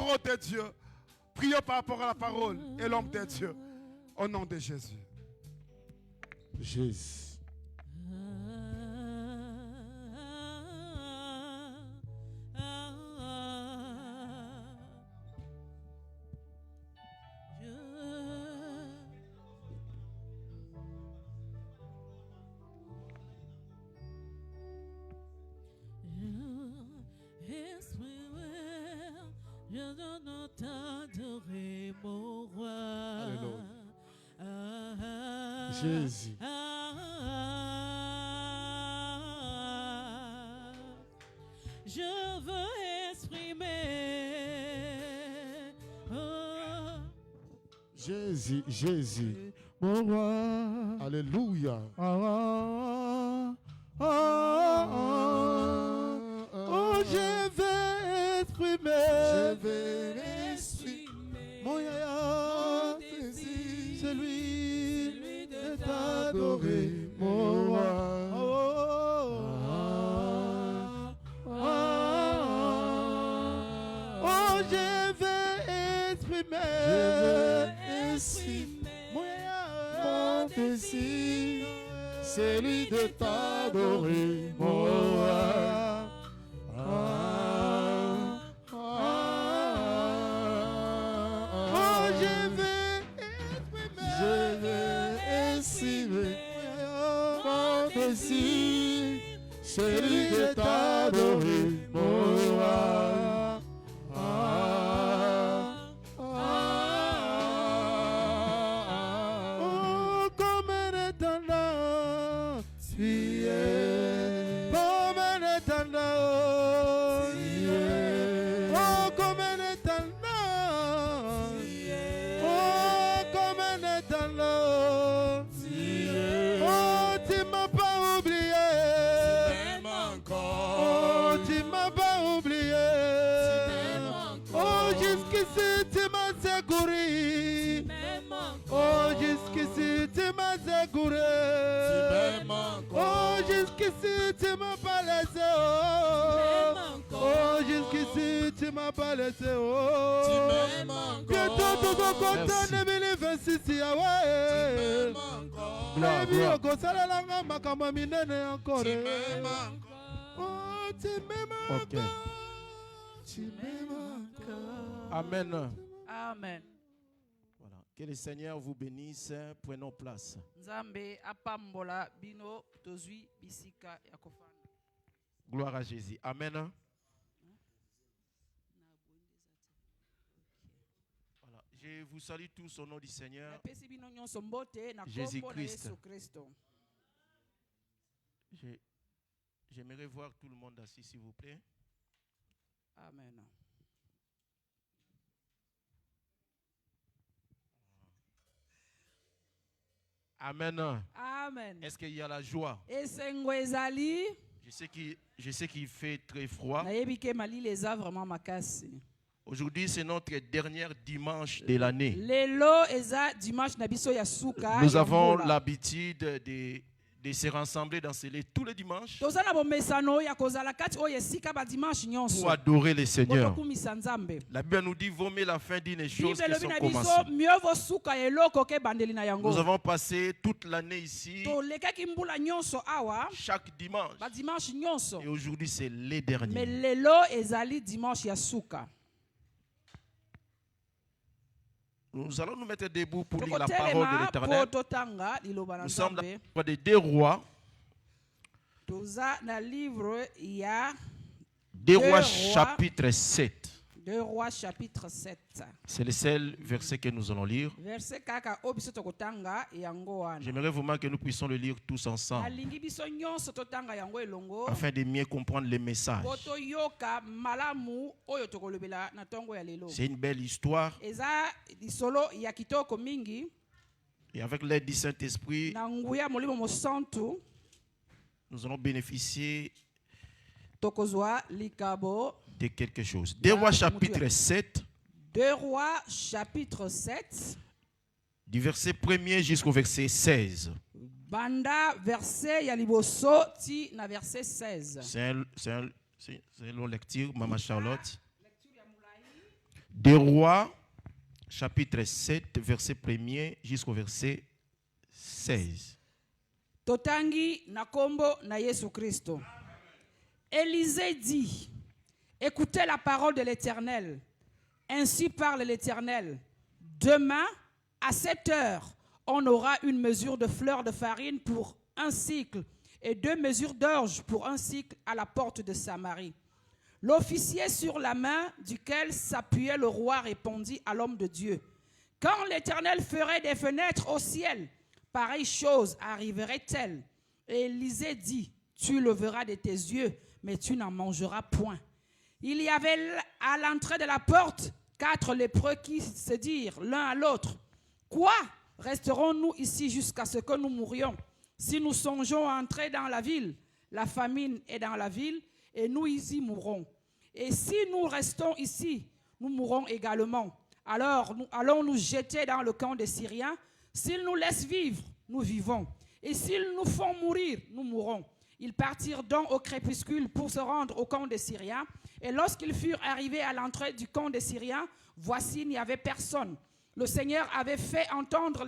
parole de Dieu. Prions par rapport à la parole et l'homme de Dieu. Au nom de Jésus. Jésus. Je donne t'adorer mon roi. Alléluia. Jésus. Je veux exprimer. Jésus, Jésus, mon roi. Alléluia. Oh, je vais exprimer mon yaya, celui de t'adorer, mon roi. Oh, je vais exprimer mon yaya, celui de t'adorer, mon roi. Celui de t'adorer, mon roi. Oh, comme un étendard, tu es. Comme un étendard, tu es. Oh, comme un étendard, tu es. Oh, comme un étendard, tu es. Oh, tu m'as pas oublié. Oh, tu m'as pas oublié. Oh, jusqu'ici tu m'as secouru. Oh, jusqu'ici tu m'as secouru. Oh, jusqu'ici tu m'as pas laissé. Oh, jusqu'ici tu m'as pas laissé. Oh, bientôt tout le content de 2026. Ouais. Gloire, Ok. Amen. Amen. Voilà. Que le Seigneur vous bénisse. Prenons place. Nzambe apambola bino tozwi bisika ya kofanda. Gloire à Jésus. Amen. Voilà. Je vous salue tous au nom du Seigneur Jésus-Christ. J'aimerais voir tout le monde assis, s'il vous plaît. Amen. Amen. Amen. Est-ce qu'il y a la joie? Je sais qu'il fait très froid. Aujourd'hui, c'est notre dernier dimanche de l'année. Nous avons l'habitude de se rassembler dans ce lieu tous les dimanches pour adorer le Seigneur. La Bible nous dit vaut mieux la fin d'une chose que son commencement. Nous avons passé toute l'année ici, chaque dimanche. Et aujourd'hui, c'est le dernier. Nous allons nous mettre debout pour lire la parole de l'Éternel. Nous sommes dans le livre des 2 Rois. 2 Rois chapitre 7. 2 Rois chapitre 7. C'est le seul verset que nous allons lire. J'aimerais vraiment que nous puissions le lire tous ensemble afin de mieux comprendre le message. C'est une belle histoire. Et avec l'aide du Saint-Esprit, nous allons bénéficier de quelque chose. 2 Rois chapitre 7. 2 Rois chapitre 7. Du verset 1er jusqu'au verset 16. Banda verset yaliboso ti na verset 16. C'est une longue lecture, Maman Charlotte. Des Rois, chapitre 7, verset 1er jusqu'au verset 16. Totangi na kombo na Yesu Christo. Élisée dit, écoutez la parole de l'Éternel. Ainsi parle l'Éternel. Demain, à 7 heures, on aura une mesure de fleur de farine pour un cycle et 2 mesures d'orge pour un cycle à la porte de Samarie. L'officier sur la main duquel s'appuyait le roi répondit à l'homme de Dieu. Quand l'Éternel ferait des fenêtres au ciel, pareille chose arriverait-elle? Et Élisée dit, tu le verras de tes yeux, mais tu n'en mangeras point. Il y avait à l'entrée de la porte 4 lépreux qui se dirent l'un à l'autre, quoi? Resterons-nous ici jusqu'à ce que nous mourions? Si nous songeons à entrer dans la ville, la famine est dans la ville, et nous y mourrons. Et si nous restons ici, nous mourrons également. Alors nous allons nous jeter dans le camp des Syriens. S'ils nous laissent vivre, nous vivons. Et s'ils nous font mourir, nous mourrons. Ils partirent donc au crépuscule pour se rendre au camp des Syriens. Et lorsqu'ils furent arrivés à l'entrée du camp des Syriens, voici, il n'y avait personne. Le Seigneur avait fait entendre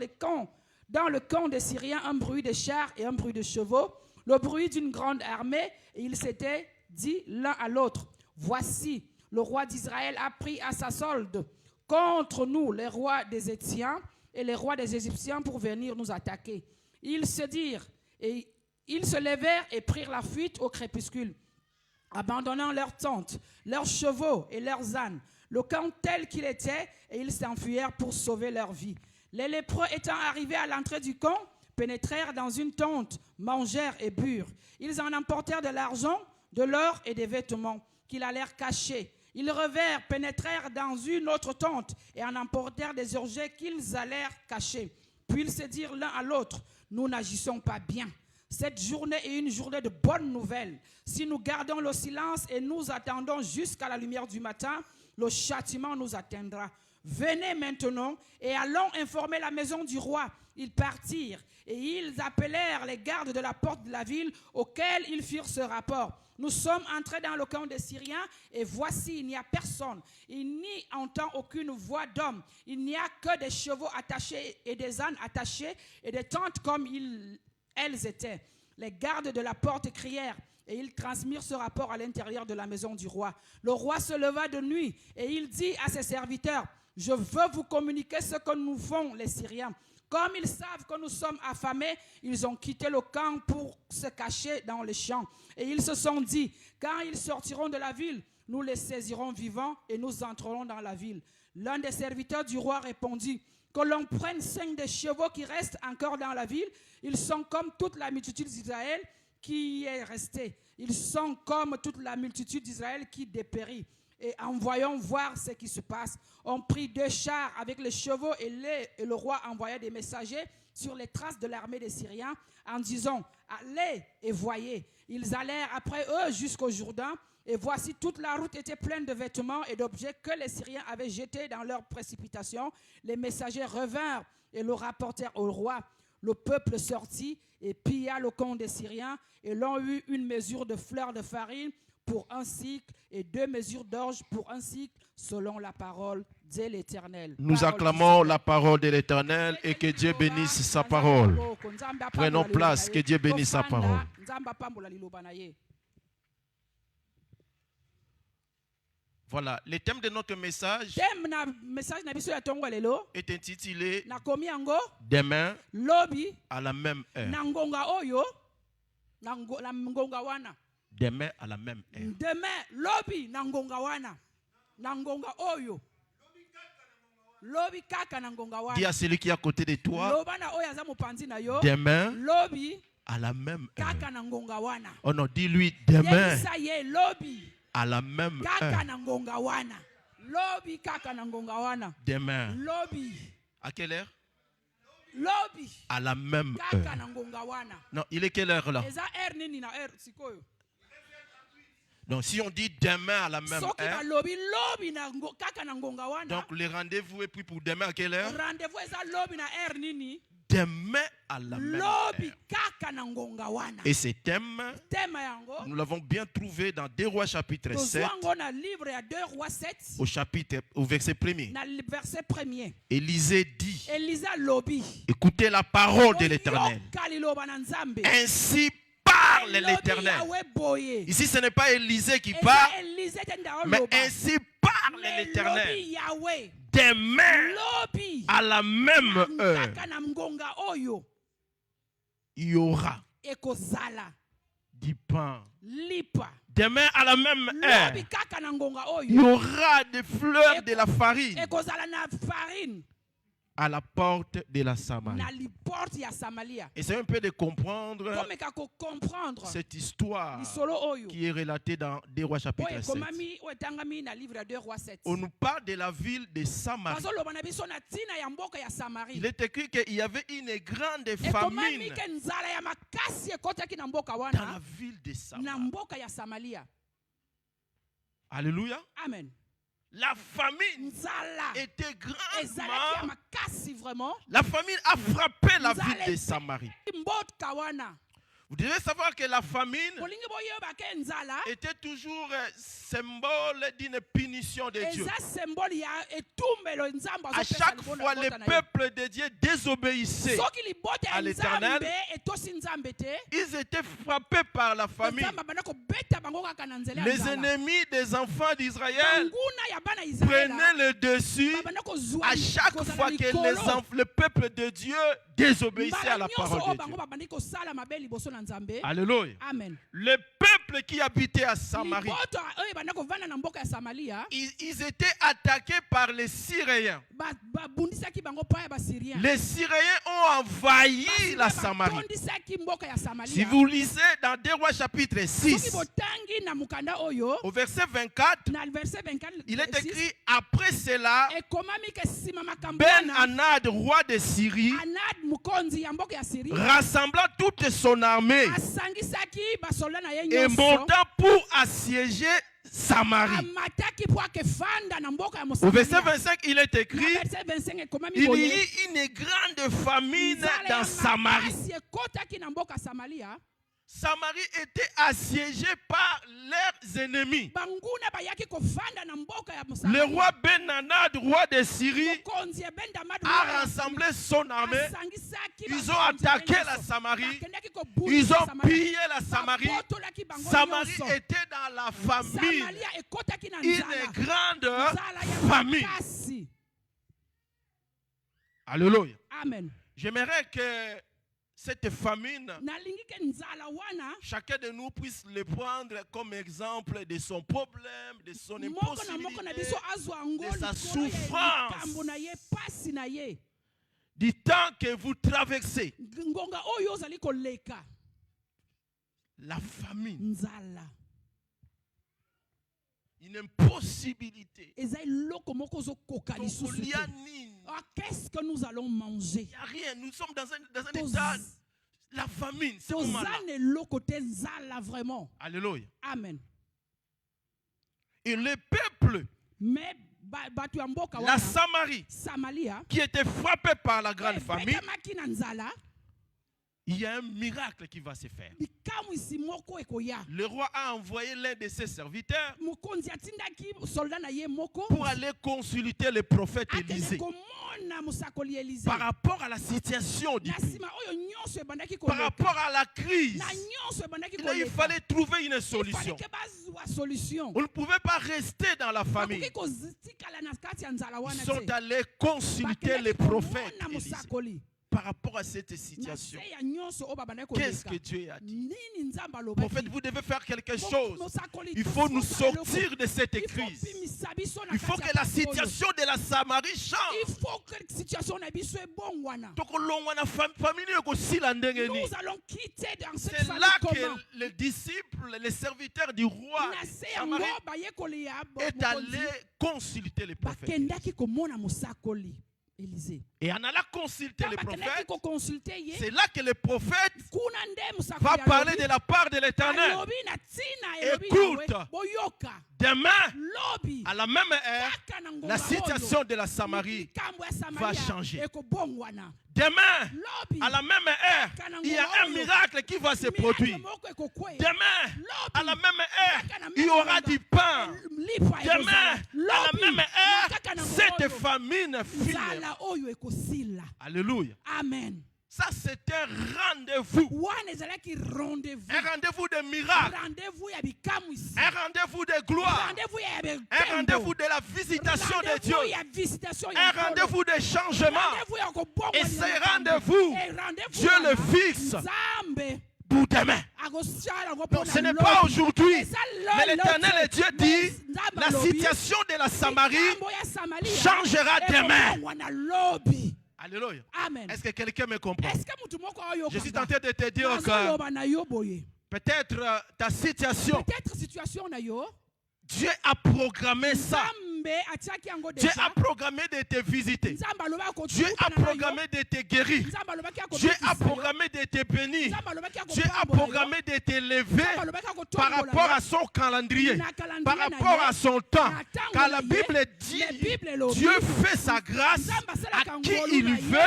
dans le camp des Syriens un bruit de chars et un bruit de chevaux, le bruit d'une grande armée, et ils s'étaient dit l'un à l'autre, voici, le roi d'Israël a pris à sa solde contre nous les rois des Éthiopiens et les rois des Égyptiens pour venir nous attaquer. Ils se dirent, et ils se levèrent et prirent la fuite au crépuscule, abandonnant leurs tentes, leurs chevaux et leurs ânes, le camp tel qu'il était, et ils s'enfuirent pour sauver leur vie. Les lépreux étant arrivés à l'entrée du camp, pénétrèrent dans une tente, mangèrent et burent. Ils en emportèrent de l'argent, de l'or et des vêtements qu'ils allèrent cacher. Ils revèrent, pénétrèrent dans une autre tente et en emportèrent des objets qu'ils allèrent cacher. Puis ils se dirent l'un à l'autre, nous n'agissons pas bien. Cette journée est une journée de bonnes nouvelles. Si nous gardons le silence et nous attendons jusqu'à la lumière du matin, le châtiment nous atteindra. Venez maintenant et allons informer la maison du roi. Ils partirent et ils appelèrent les gardes de la porte de la ville auxquels ils firent ce rapport. Nous sommes entrés dans le camp des Syriens et voici, il n'y a personne. Il n'y entend aucune voix d'homme. Il n'y a que des chevaux attachés et des ânes attachés et des tentes comme elles étaient. Les gardes de la porte crièrent et ils transmirent ce rapport à l'intérieur de la maison du roi. Le roi se leva de nuit et il dit à ses serviteurs, je veux vous communiquer ce que nous font les Syriens. Comme ils savent que nous sommes affamés, ils ont quitté le camp pour se cacher dans les champs. Et ils se sont dit, quand ils sortiront de la ville, nous les saisirons vivants et nous entrerons dans la ville. L'un des serviteurs du roi répondit, que l'on prenne 5 des chevaux qui restent encore dans la ville. Ils sont comme toute la multitude d'Israël qui y est restée. Ils sont comme toute la multitude d'Israël qui dépérit. Et en voyant voir ce qui se passe, on prit 2 chars avec les chevaux et le roi envoya des messagers sur les traces de l'armée des Syriens en disant, allez et voyez. Ils allèrent après eux jusqu'au Jourdain et voici toute la route était pleine de vêtements et d'objets que les Syriens avaient jetés dans leur précipitation. Les messagers revinrent et le rapportèrent au roi. Le peuple sortit et pilla le camp des Syriens et l'on eut une mesure de fleur de farine pour un cycle et 2 mesures d'orge pour un cycle selon la parole de l'Éternel. Nous acclamons la parole de l'Éternel et que Dieu bénisse sa parole. Prenons place, que Dieu bénisse sa parole. Voilà, le thème de notre message est intitulé Demain à la même heure. Demain à la même heure. Demain, lobi na ngonga wana. Na ngonga oyo. Lobi kaka na ngonga wana. Dis à celui qui est à côté de toi. Lobana oya za mopanzi na yo. Demain lobi à la même heure. Kaka na ngonga wana. Oh non, dis-lui demain lobi à la même heure. Kaka na ngonga wana. Lobi kaka na ngonga wana. Demain. Lobi. À quelle heure? Lobi. À la même Kaka heure. na ngonga wana. Non, il est quelle heure là? Eza nini na sikoyo. Donc si on dit demain à la même heure, donc le rendez-vous est pris pour demain à quelle heure? des mains à la même lobi heure. kaka na ngonga wana. Et ce thème, Tema yango nous l'avons bien trouvé dans 2 Rois chapitre 7, tozwango na livre ya 2 Rois 7 au verset 1er. na verset 1er. Élisée dit, Elisa lobi écoutez la parole de l'Éternel. yoka liloba na Nzambe. Ainsi parle Lobi l'Éternel. Yahweh boye. Ici, ce n'est pas Élisée qui Eza parle, Elise te ndao mais loba. ainsi parle Mais l'Éternel. lobi Yahweh. Des mains Lobi à la même heure, kaka na ngonga oyo il y aura ekozala du pain. lipa. Des mains à la même heure, Lobi kaka na ngonga il y oyo aura des fleurs de la farine ekozala na farine à la porte de la Samarie. na liporte ya Samaria. Et c'est un peu de comprendre Komeka ko comprendre cette histoire lisolo oyo qui est relatée dans 2 Rois chapitre oyo 7. ekomami oyo etangami na livre ya 2 Rois 7. On nous parle de la ville de Samarie. bazoloba na biso na ntina ya mboka ya Samarie. Il est écrit qu'il y avait une grande ekomami famine ke nzala ya makasi ekotaki na mboka dans la wana ville de na Samarie. mboka ya Samaria. Alléluia. Amen. La famine Nzala était ezalaki ya grandement. makasi vraiment. La famine a frappé la Nzala ville de Samarie. mboka wana Vous devez savoir que la famine bolingi boyeba ke nzala était toujours symbole d'une punition de Dieu. eza symbole ya etumbelo nzambe À chaque fois, le peuple de Dieu désobéissait. soki libota à ya l'Éternel, nzambe etosi nzambe te Ils étaient frappés par la famine. nzambe abanda kobeta bango kaka na nzela ya Les nzala. ennemis des enfants d'Israël banguna ya bana Israela prenaient le dessus babanda kozwa à chaque kozala fois que likolo. le peuple de Dieu désobéissait à mbala la nyonso parole oyo de bango Dieu. babandi kosala mabe liboso na nzambe. Alléluia. Amen. Le peuple qui habitait à Samarie, liboto oyo ebanda kovanda na mboka ya Samaria ils étaient attaqués par les Syriens. babundisaki bango pa ya basyrien. Les Syriens ont envahi la Samarie. batondisaki mboka ya Samaria. Si vous lisez dans 2 Rois chapitre soki 6, botangi na mukanda oyo au verset 24, na verset 24 il est écrit, après cela, ekomami ke sima makambo Ben wana Hanad, roi de Syrie, Anad mukonzi ya mboka ya Syrie rassembla toute son armée asangisaki basolda na ye et nyonso monta pour assiéger Samarie. amataki po akefanda na mboka ya Au verset Samaria. 25, il est Na écrit, verset 25 ekomami il y boye eut une grande famine nzala dans ya Samarie. makasi ekotaki na mboka ya Samaria. Samarie était assiégée par leurs ennemis. banguna bayaki kofanda na mboka ya Le Samaria. roi Ben Hanad, roi de Syrie, Mokonzi ya Ben Damad a rassemblé son armée. asangisaki Ils ont bakonzi attaqué nyonso. la Samarie. Bakendaki kobundisa Ils ont Samaria. pillé la Samarie. Babotolaki bango Samarie nyonso. était dans la famine. Samaria ekotaki na Une nzala. grande Nzala ya famine. makasi. Alléluia. Amen. J'aimerais que cette famine, nalingi ke nzala wana chacun de nous puisse le prendre comme exemple de son problème, de son moko na biso impossibilité, azwa ngo de sa likolo ya souffrance. likambo na ye pasi na ye du temps que vous traversez. ngonga oyo ozali koleka La famine, nzala une impossibilité. eza eloko moko ozokoka lisusu te. Ah, qu'est-ce que nous allons manger? Il n'y a rien. Nous sommes dans un Toz- état. La famine, c'est moment-là. tozana eloko te nzala vraiment. Alléluia. Amen. Et le peuple, Mais bato ya mboka la wana Samarie, Samaria qui était frappé par la grande famine, ebetamaki na nzala il y a un miracle qui va se faire. likamwisi moko ekoya. Le roi a envoyé l'un de ses serviteurs mokonzi atindaki soldat na ye moko pour aller consulter le prophète akende Élisée komona mosakoli Élisée. par rapport à la situation du na pays, nsima oyo nyonso ebandaki par koleka rapport à la crise. na nyonso ebandaki Il koleka fallait trouver une Il solution. fallait que bazwa solution. On ne pouvait pas rester dans la famille. bakoki kozitikala na kati ya nzala Ils wana sont te. allés consulter Bakendaki le prophète komona Élisée mosakoli par rapport à cette na situation. se ya nyonso oyo babandaki Qu'est-ce koleka que Dieu a dit? nini nzambe Prophète, alobaki vous devez faire quelque chose. mosakoli Il faut nous tosala sortir de cette eloko. crise. Il faut bimisa biso na Il faut kati ya que la pasi oyo. situation de la Samarie change. Il faut que situation na biso ebongwana. Tokolongwa na famille ekosila ndenge nini. Nous allons quitter dans cette C'est famille là comment? que les disciples, les serviteurs du roi Na de se yango Samarie bayekoli ya est mokonzi allé consulter le prophète. bakendaki komona mosakoli. Élisée. Et en allant consulter les prophètes, c'est là que le prophète va parler de la part de l'Éternel. Écoute, demain, à la même heure, la situation de la Samarie va changer. Demain, à la même heure, il y a un miracle qui va se produire. Demain, à la même heure, il y aura du pain. Demain, à la même heure, cette famine finira. Alléluia. Amen. Ça, c'est un rendez-vous. Un rendez-vous de miracle. Un rendez-vous de gloire. Un rendez-vous de la visitation de Dieu. Un rendez-vous de changement. Et ces rendez-vous, Dieu le fixe pour demain. Non, ce n'est pas aujourd'hui. Mais l'Éternel Dieu dit, la situation de la Samarie changera demain. Alléluia. Est-ce que quelqu'un me comprend? Je suis tenté de te dire que peut-être ta situation, Dieu a programmé ça. Dieu a programmé de te visiter. Dieu a programmé de te guérir. Dieu a programmé de te bénir. Dieu a programmé de te lever par rapport à son calendrier, par rapport à son temps. Car la Bible dit, Dieu fait sa grâce à qui il veut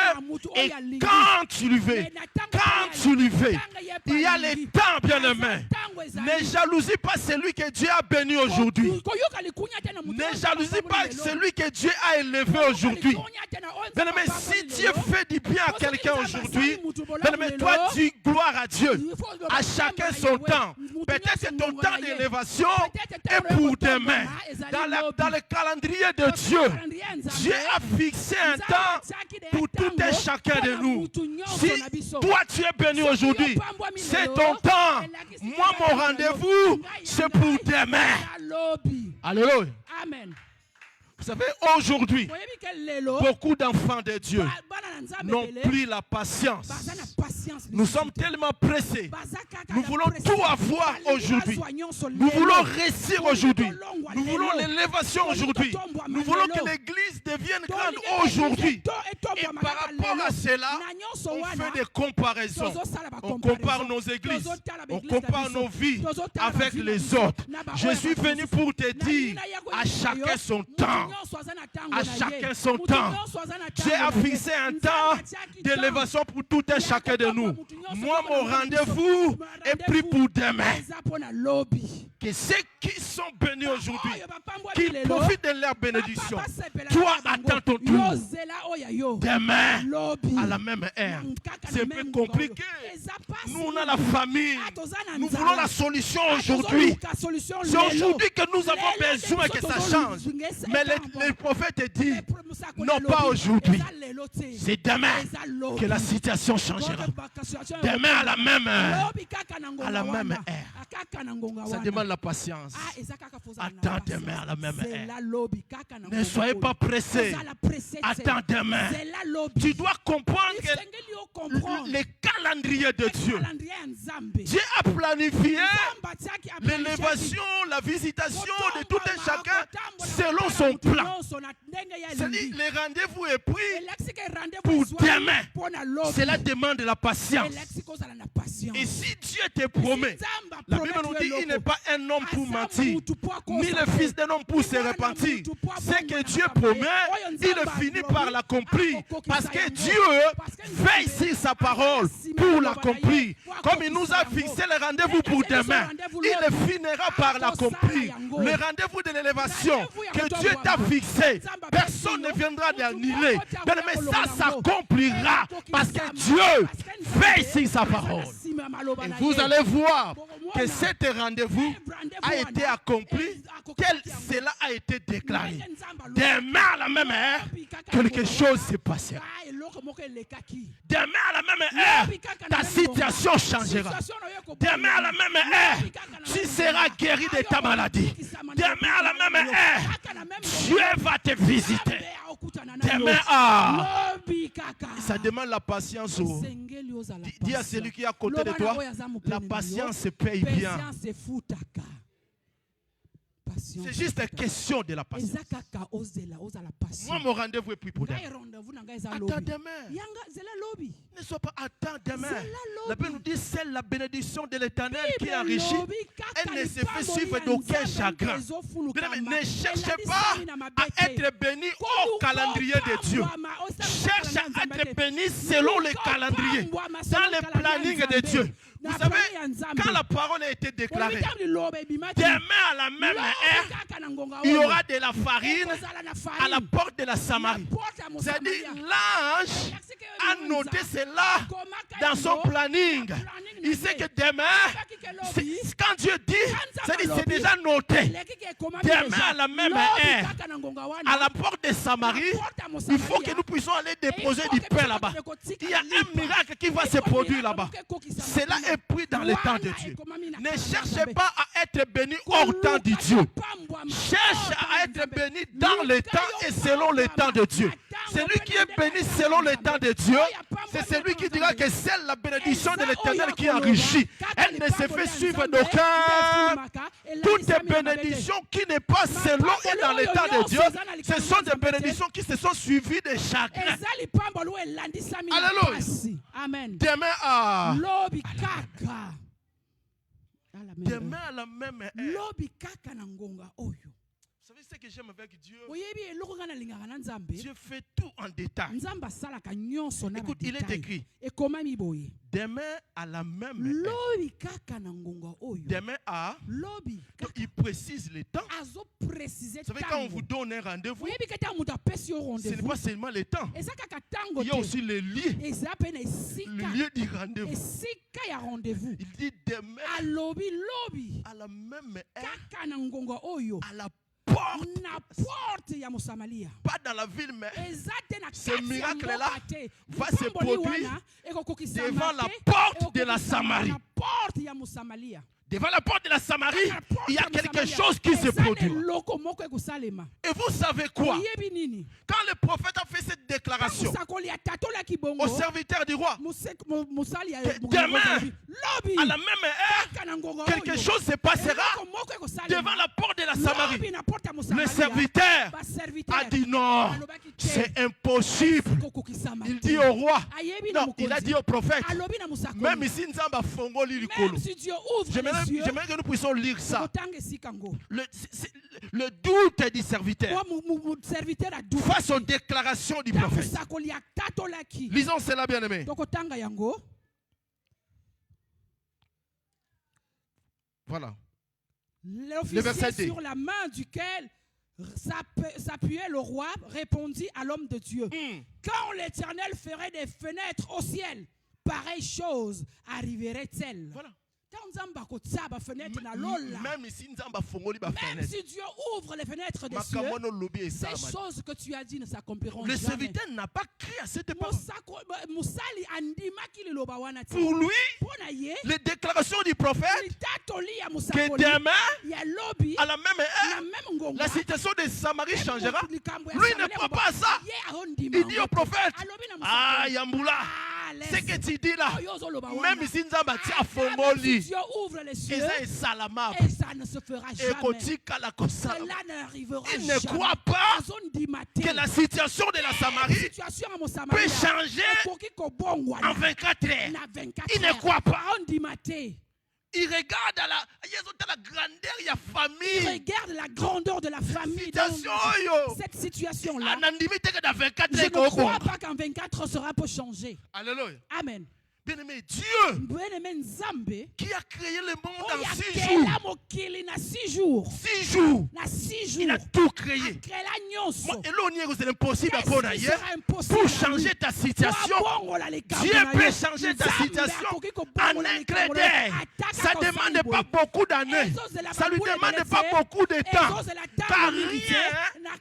et quand il veut. Quand tu le veux. Il y a les temps, bien-aimés. Ne jalousie pas celui que Dieu a béni aujourd'hui. Ne jalousie pas celui que Dieu a élevé aujourd'hui. Bien-aimé, si Dieu fait du bien à quelqu'un aujourd'hui, bien-aimé, toi dis gloire à Dieu. À chacun son temps. Peut-être que ton temps d'élévation est pour demain. Dans le calendrier de Dieu, Dieu a fixé un temps pour tout et chacun de nous. Si toi tu es béni aujourd'hui, c'est ton temps. Moi, mon rendez-vous, c'est pour demain. Alléluia. Amen. Vous savez, aujourd'hui, beaucoup d'enfants de Dieu n'ont plus la patience. Nous sommes tellement pressés. Nous voulons tout avoir aujourd'hui. Nous voulons réussir aujourd'hui. Nous voulons l'élévation aujourd'hui. Nous voulons que l'Église devienne grande aujourd'hui. Et par rapport à cela, on fait des comparaisons. On compare nos églises. On compare nos vies avec les autres. Je suis venu pour te dire, à chacun son temps. À chacun son temps. Dieu a fixé un temps d'élévation pour tout un chacun de nous. Moi, mon rendez-vous est pris pour demain. Que ceux qui sont bénis aujourd'hui, qu'ils profitent de leur bénédiction. Toi, attends ton tour. Demain, à la même heure. C'est un peu compliqué. Nous, on a la famille. Nous voulons la solution aujourd'hui. C'est aujourd'hui que nous avons besoin que ça change. Mais le prophète dit, non pas aujourd'hui. C'est demain que la situation changera. Demain à la même heure. À la même heure. Ça demande la patience. Attends demain à la même heure. Ne soyez pas pressés. Attends demain. Tu dois comprendre que le calendrier de Dieu. Dieu a planifié l'élévation, la visitation de tout un chacun selon son plan. C'est-à-dire, le rendez-vous est pris pour demain. Cela demande la patience. Et si Dieu te promet, la Bible nous dit il n'est pas un homme pour mentir, ni le fils d'un homme pour se repentir. Ce que Dieu promet, il finit par l'accomplir. Parce que Dieu veille sur sa parole pour l'accomplir. Comme il nous a fixé le rendez-vous pour demain, il finira par l'accomplir. Le rendez-vous de l'élévation que Dieu t'a fixé, personne ne viendra l'annuler. Mais ça s'accomplira parce que Dieu veille sur sa parole. Et vous allez voir que cet rendez-vous a été accompli, cela a été déclaré. Demain à la même heure, quelque chose se passera. Demain à la même heure, ta situation changera. Demain à la même heure, tu seras guéri de ta maladie. Demain à la même heure, Dieu va te visiter. Demain, ça demande la patience. Dis à celui qui est à côté de toi, la patience se paye bien. C'est juste une question de la patience. Moi, mon rendez-vous est pris pour demain. Attends demain. Ne sois pas attends demain. La Bible nous dit c'est la bénédiction de l'Éternel qui enrichit. Elle ne se fait suivre d'aucun chagrin. Ne cherchez pas à être béni au calendrier de Dieu. Cherche à être béni selon le calendrier, dans le planning de Dieu. Vous savez, quand la parole a été déclarée, demain à la même heure, il y aura de la farine à la porte de la Samarie. C'est-à-dire, l'ange a noté cela dans son planning. Il sait que demain, quand Dieu dit, c'est déjà noté. Demain à la même heure, à la porte de Samarie, il faut que nous puissions aller déposer du pain là-bas. Il y a un miracle qui va se produire là-bas. Cela est pris dans le temps de Dieu. Ne cherchez pas à être béni hors temps de Dieu. Cherche à être béni dans le temps et selon le temps de Dieu. Celui qui est béni selon le temps de Dieu, c'est celui qui dira que c'est la bénédiction de l'Éternel qui enrichit. Elle ne se fait suivre d'aucun. Toute bénédiction qui n'est pas selon et dans le temps de Dieu, ce sont des bénédictions qui se sont suivies de chagrin. Alléluia. Amen. Demain à Demain à la même heure. Vous savez ce que j'aime avec Dieu? Dieu fait tout en détail. Écoute, il est écrit. Demain à la même heure. Demain à. Il précise le temps. Vous savez, quand on vous donne un rendez-vous, ce n'est pas seulement le temps. Il y a aussi le lieu. Le lieu du rendez-vous. Il dit demain à la même heure. À la pas dans la ville, mais ce miracle-là va se produire devant la porte de la Samarie. Devant la porte de la Samarie, il y a quelque chose qui se produit. Et vous savez quoi? Quand le prophète a fait cette déclaration au serviteur du roi, demain, à la même heure, quelque chose se passera devant la porte de la Samarie. Le serviteur a dit non, c'est impossible. Il dit au roi, non, il a dit au prophète, même ici, Nzamba Fongoli Likolo. J'aimerais que nous puissions lire ça. Le doute du serviteur face aux déclarations du prophète. Lisons cela, bien aimé. Voilà. L'officier sur la main duquel s'appuyait le roi répondit à l'homme de Dieu. Quand l'Éternel ferait des fenêtres au ciel, pareille chose arriverait-elle? Voilà. Même si Dieu ouvre les fenêtres des cieux, ces choses que tu as dit ne s'accompliront jamais. Le serviteur n'a pas crié à cette époque. Pour lui, les déclarations du prophète que demain, à la même heure, la situation de Samarie changera. Lui ne croit pas à ça. Il dit au prophète, ah Yamboula, ce que tu dis là, même si Nzamba tia fongoli, Dieu ouvre les cieux, et ça ne se fera jamais. Cela n'arrivera il ne croit pas que la situation de la Samarie peut changer en 24 heures. Il ne croit pas. Il regarde la grandeur de la famille. Il regarde la grandeur de la famille. Cette situation-là. Je ne crois pas qu'en 24 heures sera pour changer. Alléluia. Amen. Bien-aimé, Dieu qui a créé le monde en 6 jours. 6 jours. Il a tout créé. C'est impossible pour changer ta situation. Dieu peut changer ta situation en un clin d'œil. Ça ne demande pas beaucoup d'années. Ça ne lui demande pas beaucoup de temps. Car rien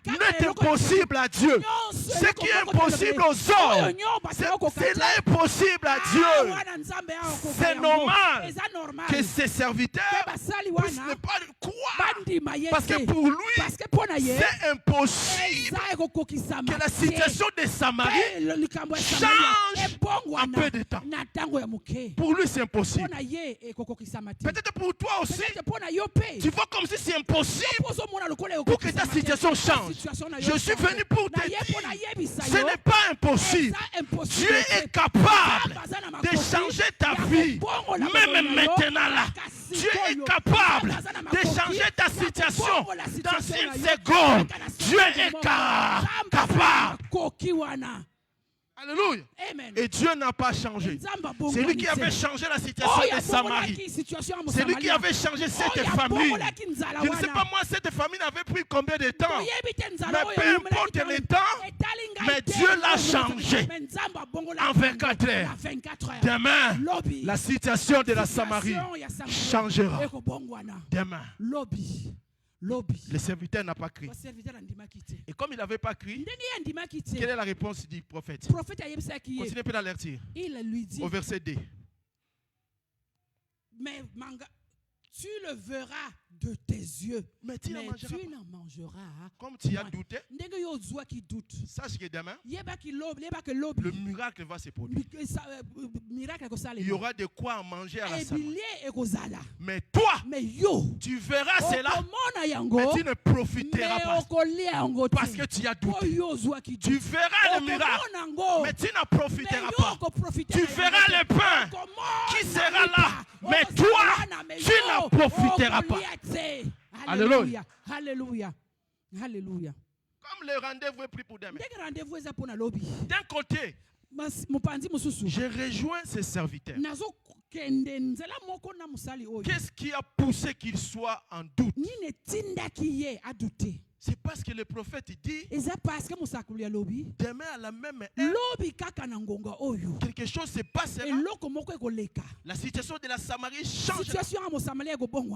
n'est impossible à Dieu. Ce qui est impossible aux hommes, cela est possible à Dieu. C'est normal que ses serviteurs puissent ne pas le croire. Parce que pour lui, c'est impossible que la situation de Samarie change en peu de temps. Pour lui, c'est impossible. Peut-être pour toi aussi, tu vois comme si c'est impossible pour que ta situation change. Je suis venu pour te dire, ce n'est pas impossible. Dieu est capable de changer ta vie, même maintenant là. Dieu est capable de changer ta situation dans une seconde. Dieu est capable. Alléluia. Et Dieu n'a pas changé. C'est lui qui avait changé la situation de Samarie. C'est lui qui avait changé cette famille. Je ne sais pas moi, cette famille n'avait pris combien de temps. Mais peu importe le temps, mais Dieu l'a changé en 24 heures. Demain, la situation de la Samarie changera. Demain. Le serviteur n'a pas crié. Et comme il n'avait pas crié, quelle est la réponse du prophète? Continuez à la lire. Au verset 2. Mais tu le verras de tes yeux, mais tu n'en mangeras. Comme tu as douté, sache que demain, le miracle va se produire. Il y aura de quoi manger à la Samarie. Mais toi, tu verras cela, mais tu ne profiteras pas. Parce que tu as douté. Tu verras le miracle, mais tu n'en profiteras pas. Tu verras le pain qui sera là, mais toi, tu n'en profiteras pas. Alléluia. Alléluia. Alléluia. Comme le rendez-vous est pris pour demain. D'un côté, je rejoins ces serviteurs. Qu'est-ce qui a poussé qu'ils soient en doute? C'est parce que le prophète dit, demain à la même heure, quelque chose se passera. La situation de la Samarie changera.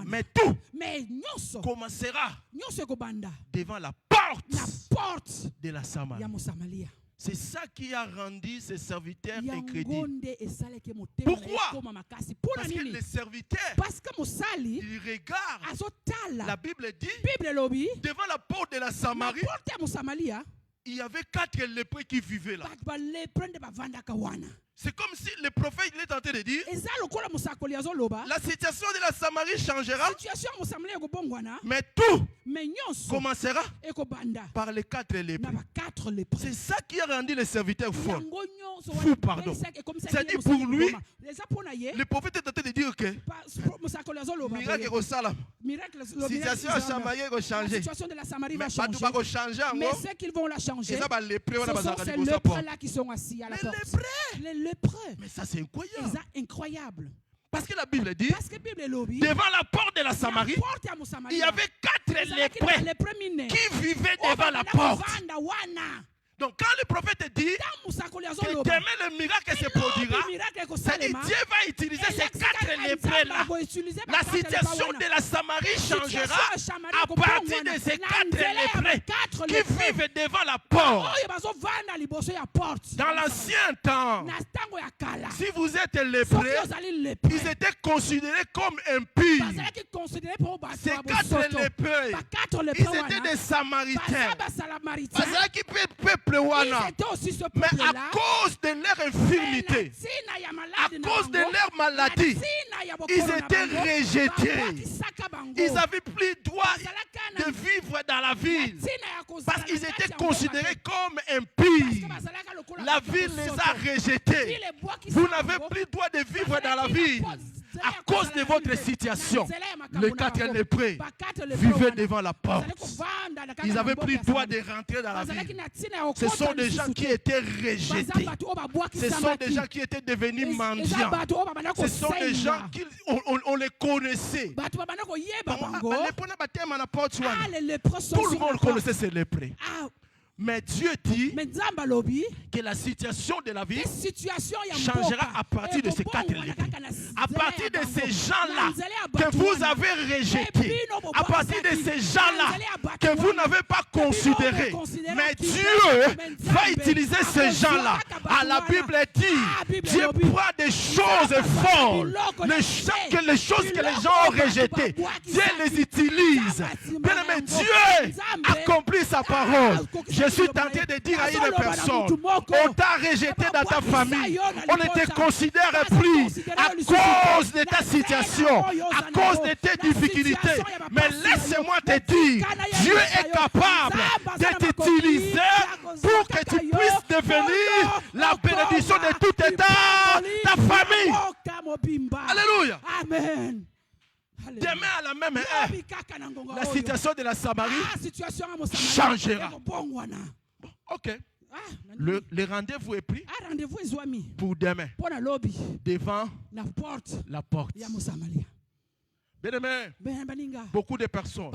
Mais tout commencera devant la porte de la Samarie. C'est ça qui a rendu ces serviteurs incrédules. Pourquoi? Parce que les serviteurs, ils regardent. La Bible dit, devant la porte de la Samarie, il y avait 4 lépreux qui vivaient là. C'est comme si le prophète il est en train de dire, la situation de la Samarie changera, mais tout commencera par les 4 lépreux. C'est ça qui a rendu les serviteurs fous, pardon. C'est-à-dire pour lui, le prophète est en train de dire que miracle au salam, situation à Samarie va changer. Mais pas tout va changer. Mais ce qu'ils vont la changer, ce sont ces lépreux-là qui sont assis à la porte. Les lépreux. Mais ça c'est incroyable. Incroyable. Parce que la Bible dit, devant la porte de la Samarie, il y avait 4 lépreux qui vivaient devant la porte. Donc quand le prophète dit que demain le miracle se produira, c'est-à-dire Dieu va utiliser ces 4 lépreux-là. La situation de la Samarie changera à partir de ces 4 lépreux qui vivent devant la porte. Dans l'ancien temps, si vous êtes lépreux, ils étaient considérés comme impurs. Ces 4 lépreux, ils étaient des Samaritains. Mais à cause de leur infirmité, à cause de leur maladie, ils étaient rejetés. Ils n'avaient plus le droit de vivre dans la ville parce qu'ils étaient considérés comme impurs. La ville les a rejetés. Vous n'avez plus le droit de vivre dans la ville. À cause de votre situation, les 4 lépreux vivaient devant la porte. Ils n'avaient plus le droit de rentrer dans la ville. Ce sont des gens qui étaient rejetés. Ce sont des gens qui étaient devenus mendiants. Ce sont des gens on les connaissait. Tout le monde connaissait ces lépreux. Mais Dieu dit que la situation de la vie changera à partir de ces 4 lettres. À partir de ces gens-là que vous avez rejetés, à partir de ces gens-là que vous n'avez pas considérés, mais Dieu va utiliser ces gens-là. La Bible dit, Dieu prend des choses folles, les choses que les gens ont rejetées, Dieu les utilise. Bien-aimé, Dieu accomplit sa parole. Je suis tenté de dire à une personne, on t'a rejeté dans ta famille, on ne te considère plus à cause de ta situation, à cause de tes difficultés. Mais laisse-moi te dire, Dieu est capable de t'utiliser pour que tu puisses devenir la bénédiction de tout ta famille. Alléluia. Amen. Demain à la même heure, la situation de la Samarie changera. Ok. Le rendez-vous est pris pour demain devant la porte. Bien-aimé, beaucoup de personnes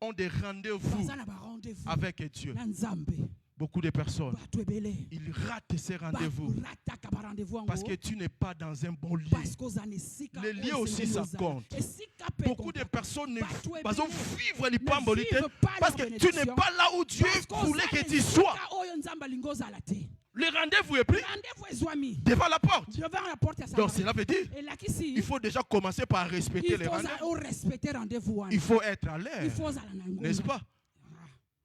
ont des rendez-vous avec Dieu. Beaucoup de personnes, ils ratent ces rendez-vous parce que tu n'es pas dans un bon lieu. Les lieux aussi, ça compte. Beaucoup de personnes ne vivent l'hypambolité parce que tu n'es pas là où Dieu voulait que tu sois. Le rendez-vous est pris devant la porte. Donc cela veut dire il faut déjà commencer par respecter les rendez-vous. Il faut être à l'air, n'est-ce pas?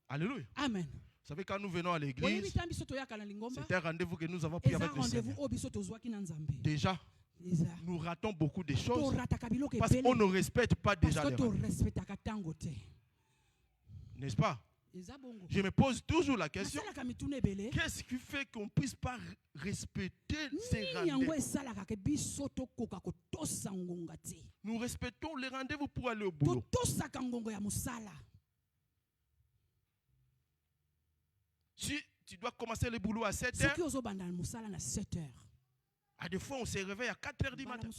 Alléluia. Amen. Vous savez, quand nous venons à l'église, c'est un rendez-vous que nous avons pris avec le Seigneur. Déjà, nous ratons beaucoup de choses parce qu'on ne respecte pas déjà les rendez-vous. N'est-ce pas? Je me pose toujours la question, qu'est-ce qui fait qu'on ne puisse pas respecter ces rendez-vous? Nous respectons les rendez-vous pour aller au boulot. Si tu dois commencer le boulot à 7 heures, à des fois on se réveille à 4 heures du matin.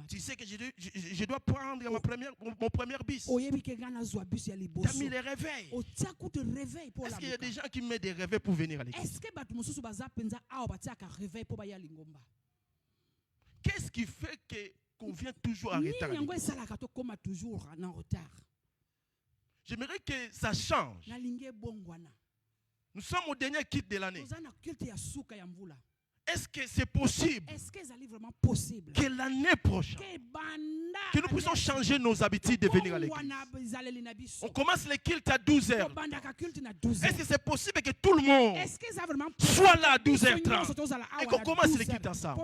Tu sais que je dois prendre mon premier bus. Tu as mis les réveils. Est-ce qu'il y a des gens qui mettent des réveils pour venir à l'église? Qu'est-ce qui fait qu'on vient toujours en retard? J'aimerais que ça change. Nous sommes au dernier kit de l'année. Est-ce que c'est possible que l'année prochaine, que nous puissions changer nos habitudes de venir à l'église? On commence les cultes à 12h. Est-ce que c'est possible que tout le monde soit là à 12h30 et qu'on commence les cultes ensemble?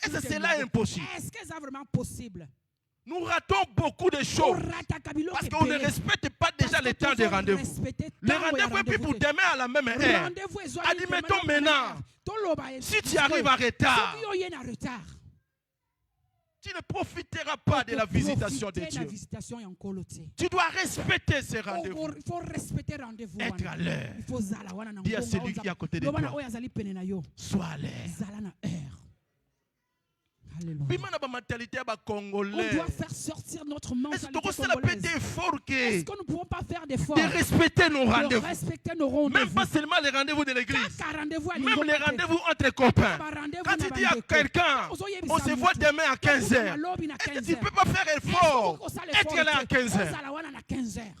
Est-ce que cela est impossible? Nous ratons beaucoup de choses parce qu'on ne respecte pas déjà le temps de rendez-vous. Le rendez-vous est pris pour demain à la même heure. Admettons maintenant, si tu arrives en retard, tu ne profiteras pas de la visitation de Dieu. Tu dois respecter ces rendez-vous. Être à l'heure. Dis à celui qui est à côté de toi, sois à l'heure. Alléluia. On doit faire sortir notre mentalité congolaise. Est-ce que nous ne pouvons pas faire d'efforts de respecter nos rendez-vous? Même pas rendez-vous. seulement les rendez-vous de l'église. Même les Même rendez-vous entre copains. Quand tu dis à quelqu'un, on se voit demain à 15h. Est-ce que tu ne peux pas faire effort? Être là à 15h.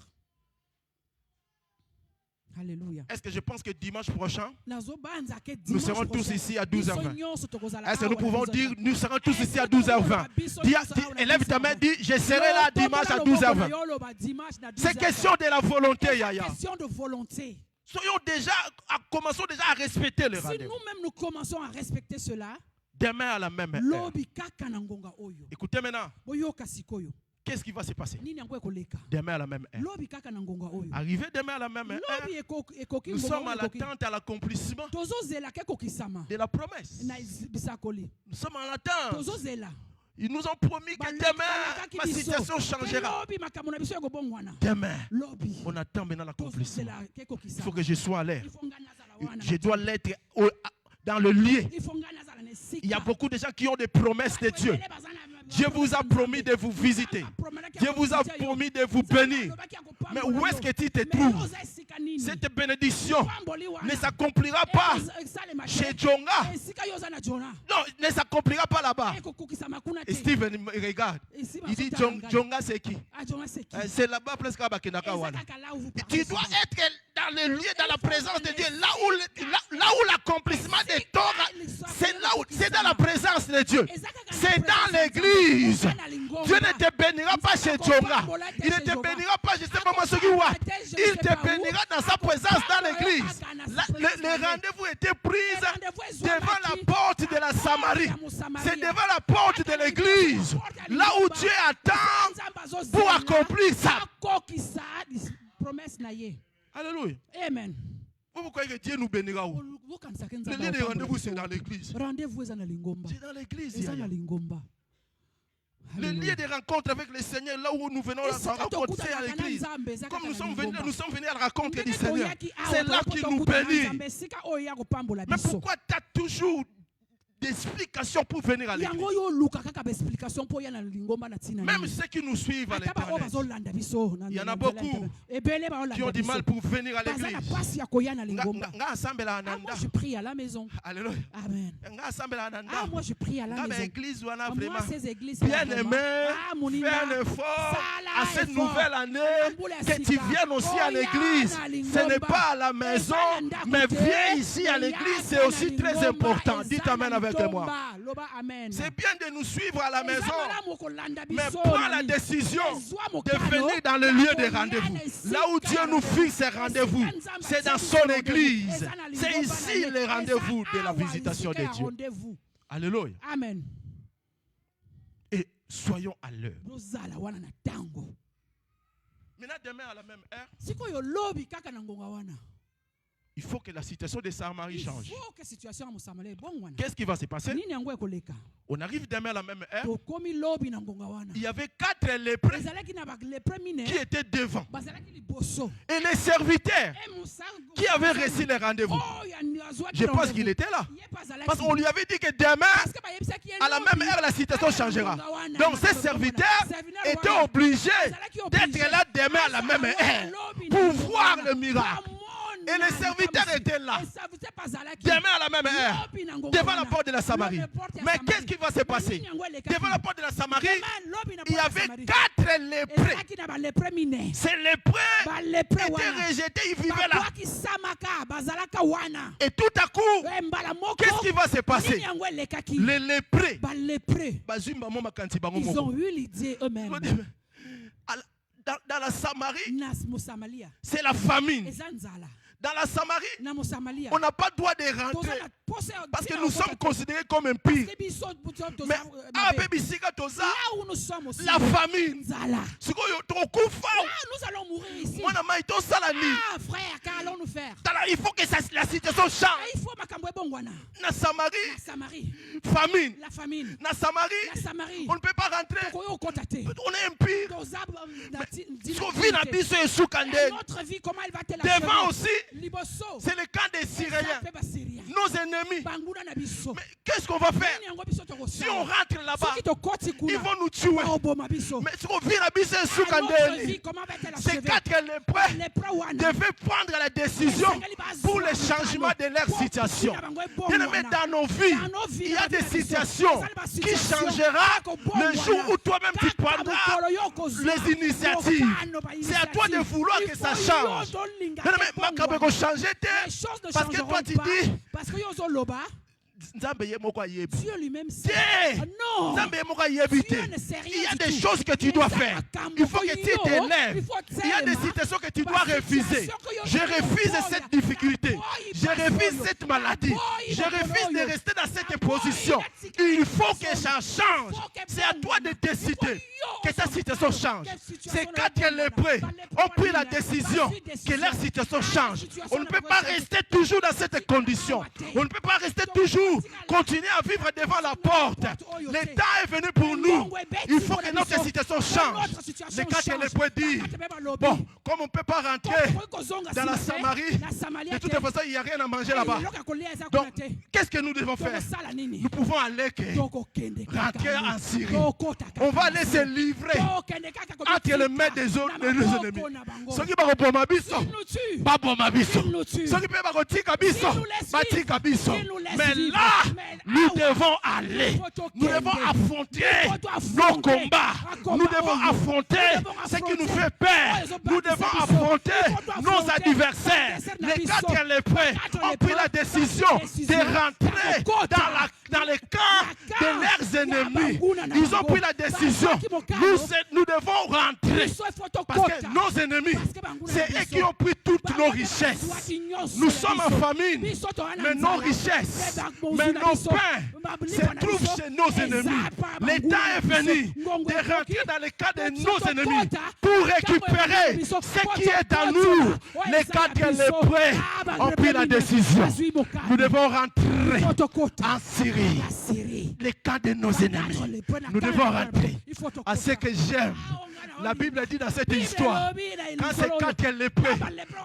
Alléluia. Est-ce que je pense que dimanche prochain, nous serons tous ici à 12h20? Est-ce que nous pouvons dire nous serons tous ici à 12h20? Élève ta main, dis je serai là dimanche à 12h20. C'est question de la volonté, Yaya. Commençons déjà à respecter le rendez-vous. Si nous-mêmes nous commençons à respecter cela, demain à la même heure. Écoutez maintenant. Qu'est-ce qui va se passer? Demain à la même heure. Arrivé demain à la même heure, nous sommes à l'attente à l'accomplissement de la promesse. Nous sommes en attente. Ils nous ont promis que demain, ma situation changera. Demain, on attend maintenant l'accomplissement. Il faut que je sois à l'air. Je dois l'être dans le lieu. Il y a beaucoup de gens qui ont des promesses de Dieu. Dieu vous a promis de vous visiter. Dieu vous a promis de vous bénir. Mais où est-ce que tu te trouves? cette bénédiction ne s'accomplira pas chez Djonga. Non, ne s'accomplira pas là-bas. Et Steven me regarde. Il dit Djonga c'est qui? C'est là-bas presque à Bakenakawana. Tu dois être dans le lieu, dans la présence de Dieu, là où l'accomplissement des torts, c'est dans la présence de Dieu. C'est dans l'église. Dieu ne te bénira pas chez Djonga. Il ne te bénira pas, je ne sais pas moi ce qu'il voit. Il te bénira dans sa présence dans l'église. Les rendez-vous étaient pris devant la porte de la Samarie. C'est devant la porte de l'église. Là où Dieu attend pour accomplir ça. Alléluia. Amen. Vous croyez que Dieu nous bénira où? Le lieu de rendez-vous, c'est dans l'église. C'est dans l'église. Le lieu de rencontre avec le Seigneur, là où nous venons à la rencontre, c'est à l'église. Comme nous sommes venus à la rencontre du Seigneur. C'est là qu'il nous bénit. Mais pourquoi tu as toujours d'explications pour venir à l'église? Même ceux qui nous suivent à l'Internet, il y en a beaucoup qui ont du mal pour venir à l'église. Moi je prie à la maison. Alléluia. Amen. Moi je prie à la maison. Moi ces églises bien aimé, fais un effort à cette nouvelle année que tu viennes aussi à l'église. Ce n'est pas à la maison, mais viens ici à l'église, c'est aussi très important. Dites amen avec moi. C'est bien de nous suivre à la maison, mais prends la décision de venir dans le lieu de rendez-vous. Là où Dieu nous fixe ses rendez-vous, c'est dans son église. C'est ici les rendez-vous de la visitation de Dieu. Alléluia. Amen. Et soyons à l'heure. Maintenant, demain à la même heure, il faut que la situation de Samarie change. Qu'est-ce qui va se passer? On arrive demain à la même heure. Il y avait 4 lépreux qui étaient devant. Et les serviteurs qui avaient reçu les rendez-vous. Je pense qu'il était là. Parce qu'on lui avait dit que demain, à la même heure, la situation changera. Donc ces serviteurs étaient obligés d'être là demain à la même heure pour voir le miracle. Et les serviteurs étaient là, demain à la même heure, devant la porte de la Samarie. Mais qu'est-ce qui va se passer? Devant la porte de la Samarie, il y avait 4 lépreux. Ces lépreux étaient rejetés, ils vivaient là. Et tout à coup, qu'est-ce qui va se passer? Les lépreux, ils ont eu l'idée eux-mêmes. Dans la Samarie, c'est la famine. Dans la Samarie, on n'a pas le droit de rentrer parce que nous sommes considérés comme impurs. Mais à là où nous sommes aussi, la famine, nous allons mourir ici. Frère, qu'allons-nous faire? Il faut que la situation change. Il faut la Samarie, famine. La famine. La Samarie, on ne peut pas rentrer. On est impur. Notre vie, comment elle va-t-elle achever? Devant aussi, c'est le camp des Syriens, nos ennemis. Mais qu'est-ce qu'on va faire? Si on rentre là-bas, ils vont nous tuer. Mais si on vient à ces 4 lépreux devaient prendre la décision pour le changement de leur situation. Mais dans nos vies, il y a des situations qui changeront le jour où toi-même tu prendras les initiatives. C'est à toi de vouloir que ça change. Parce que toi tu dis Dieu lui-même sait. Non. Il y a des choses que tu dois faire. Il faut que tu t'élèves. Il y a des situations que tu dois refuser. Je refuse cette difficulté. Je refuse cette maladie. Je refuse de rester dans cette position. Il faut que ça change. C'est à toi de décider que ta situation change. Ces 4 lépreux ont pris la décision que leur situation change. On ne peut pas rester toujours dans cette condition. On ne peut pas rester toujours continuer à vivre devant la porte. Le temps est venu pour nous. Il faut que notre situation change. Les 4 lépreux disent, bon, comme on ne peut pas rentrer dans la Samarie, de toute façon, il n'y a rien à manger là-bas. Donc, qu'est-ce que nous devons faire? Nous pouvons aller rentrer en Syrie. On va aller se livrer entre les mains des ennemis. Ceux qui vont pour ma biso, pas pour ma biso. Ceux qui peuvent tika biso, pas tika biso. Mais là, nous devons aller. Nous devons affronter nos combats. Nous devons affronter ce qui nous fait peur. Nous devons affronter nos adversaires. Les 4 lépreux ont pris la décision de rentrer dans les camps de leurs ennemis. Ils ont pris la décision. Nous devons rentrer. Parce que nos ennemis, c'est eux qui ont pris toutes nos richesses. Nous sommes en famine, mais nos richesses, mais nos pains se trouvent chez nos ennemis. Le temps est venu de rentrer dans les cas de nos ennemis pour récupérer ce qui est à nous. Les 4 lépreux ont pris la décision. Nous devons rentrer en Syrie. Les cas de nos ennemis. Nous devons rentrer. À ce que j'aime. La Bible dit dans cette histoire, quand ces 4 lépreux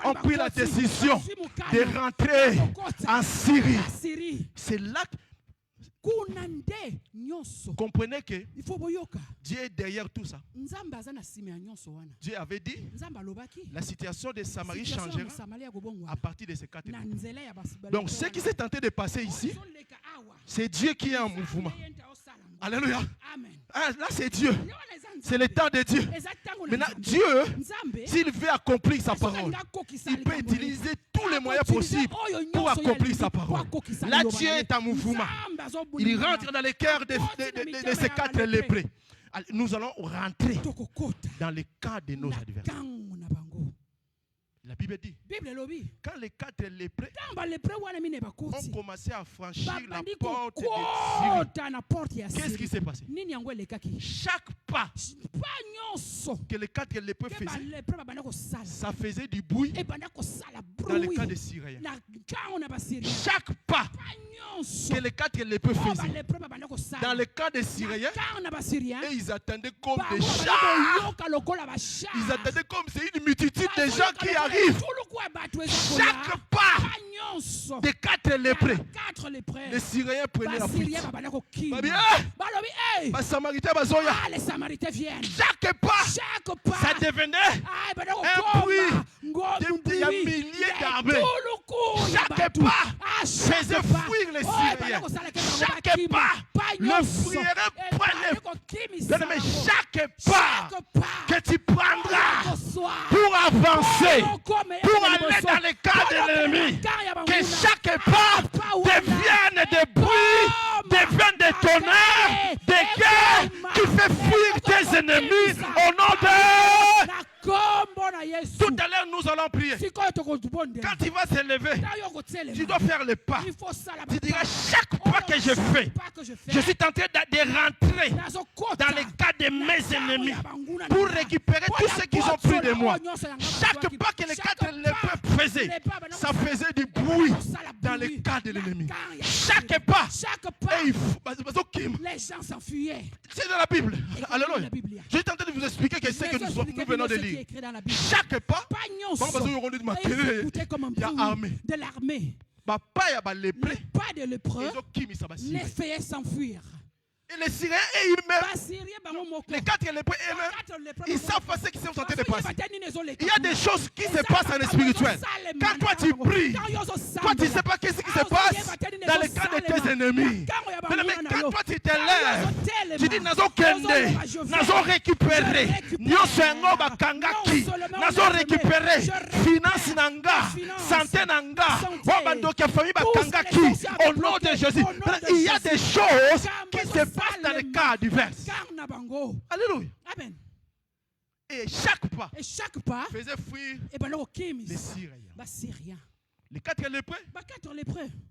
ont pris la décision de rentrer en Syrie, c'est là que comprenez que Dieu est derrière tout ça. Dieu avait dit la situation de Samarie changera à partir de ces 4 lépreux. Donc ce qui s'est tenté de passer ici, c'est Dieu qui est en mouvement. Alléluia. Là c'est Dieu. C'est le temps de Dieu. Maintenant, Dieu, s'il veut accomplir sa parole, il peut utiliser tous les moyens possibles pour accomplir sa parole. Là, Dieu est en mouvement. Il rentre dans le cœur de ces 4 lépreux. Nous allons rentrer dans le cas de nos adversaires. La Bible dit, quand les 4 lépreux ont commencé à franchir la porte de Syrie, qu'est-ce qui s'est passé? Chaque pas que les 4 lépreux faisaient, ça faisait du bruit dans le cas des Syriens. Chaque pas que les 4 lépreux faisaient dans le cas des Syriens, et ils attendaient comme des chars. Ils attendaient comme c'est une multitude de gens qui arrivent. Chaque pas des 4 lépreux, les Syriens prenaient la fuite. Les Samaritains viennent. Chaque pas, ça devenait un bruit. Il y a milliers d'armées. Chaque pas faisait fuir les Syriens. Chaque pas, le frère prenait. Mais chaque pas que tu prendras pour avancer, pour aller dans le cas de l'ennemi, que chaque pas devienne des bruits, devienne des tonnerres, des guerres qui fait fuir tes ennemis au nom de... Tout à l'heure, nous allons prier. Quand tu vas se lever, tu dois faire le pas. Tu diras chaque pas que je fais, je suis tenté de rentrer dans le cas de mes ennemis pour récupérer tout ce qu'ils ont pris de moi. Chaque pas que les 4 lépreux faisaient, ça faisait du bruit dans le cas de l'ennemi. Chaque pas, les gens s'enfuyaient. C'est dans la Bible. Alléluia. Je suis tenté de vous expliquer que c'est que nous venons de lire. Chaque pas, il y a armée. De l'armée. Les pas de lépreux les faisaient s'enfuir. Et les Syriens eux-mêmes, les 4 lépreux eux-mêmes, ils savent pas ce qui s'est en train de passer. Il y a des choses qui se passent en le spirituel. Quand toi tu pries, toi tu ne sais pas ce qui se passe dans le cas de tes ennemis. Mais quand toi tu te lèves, tu dis nazo kende, nazo récupérer, nyonso yango bakangaki, nazo récupérer finance nanga, santé nanga, wabandoki famille bakangaki, au nom de Jésus. Il y a des choses qui se passent dans le cas divers. Alléluia. Amen. Et chaque pas faisait fuir les Syriens. Les 4 lépreux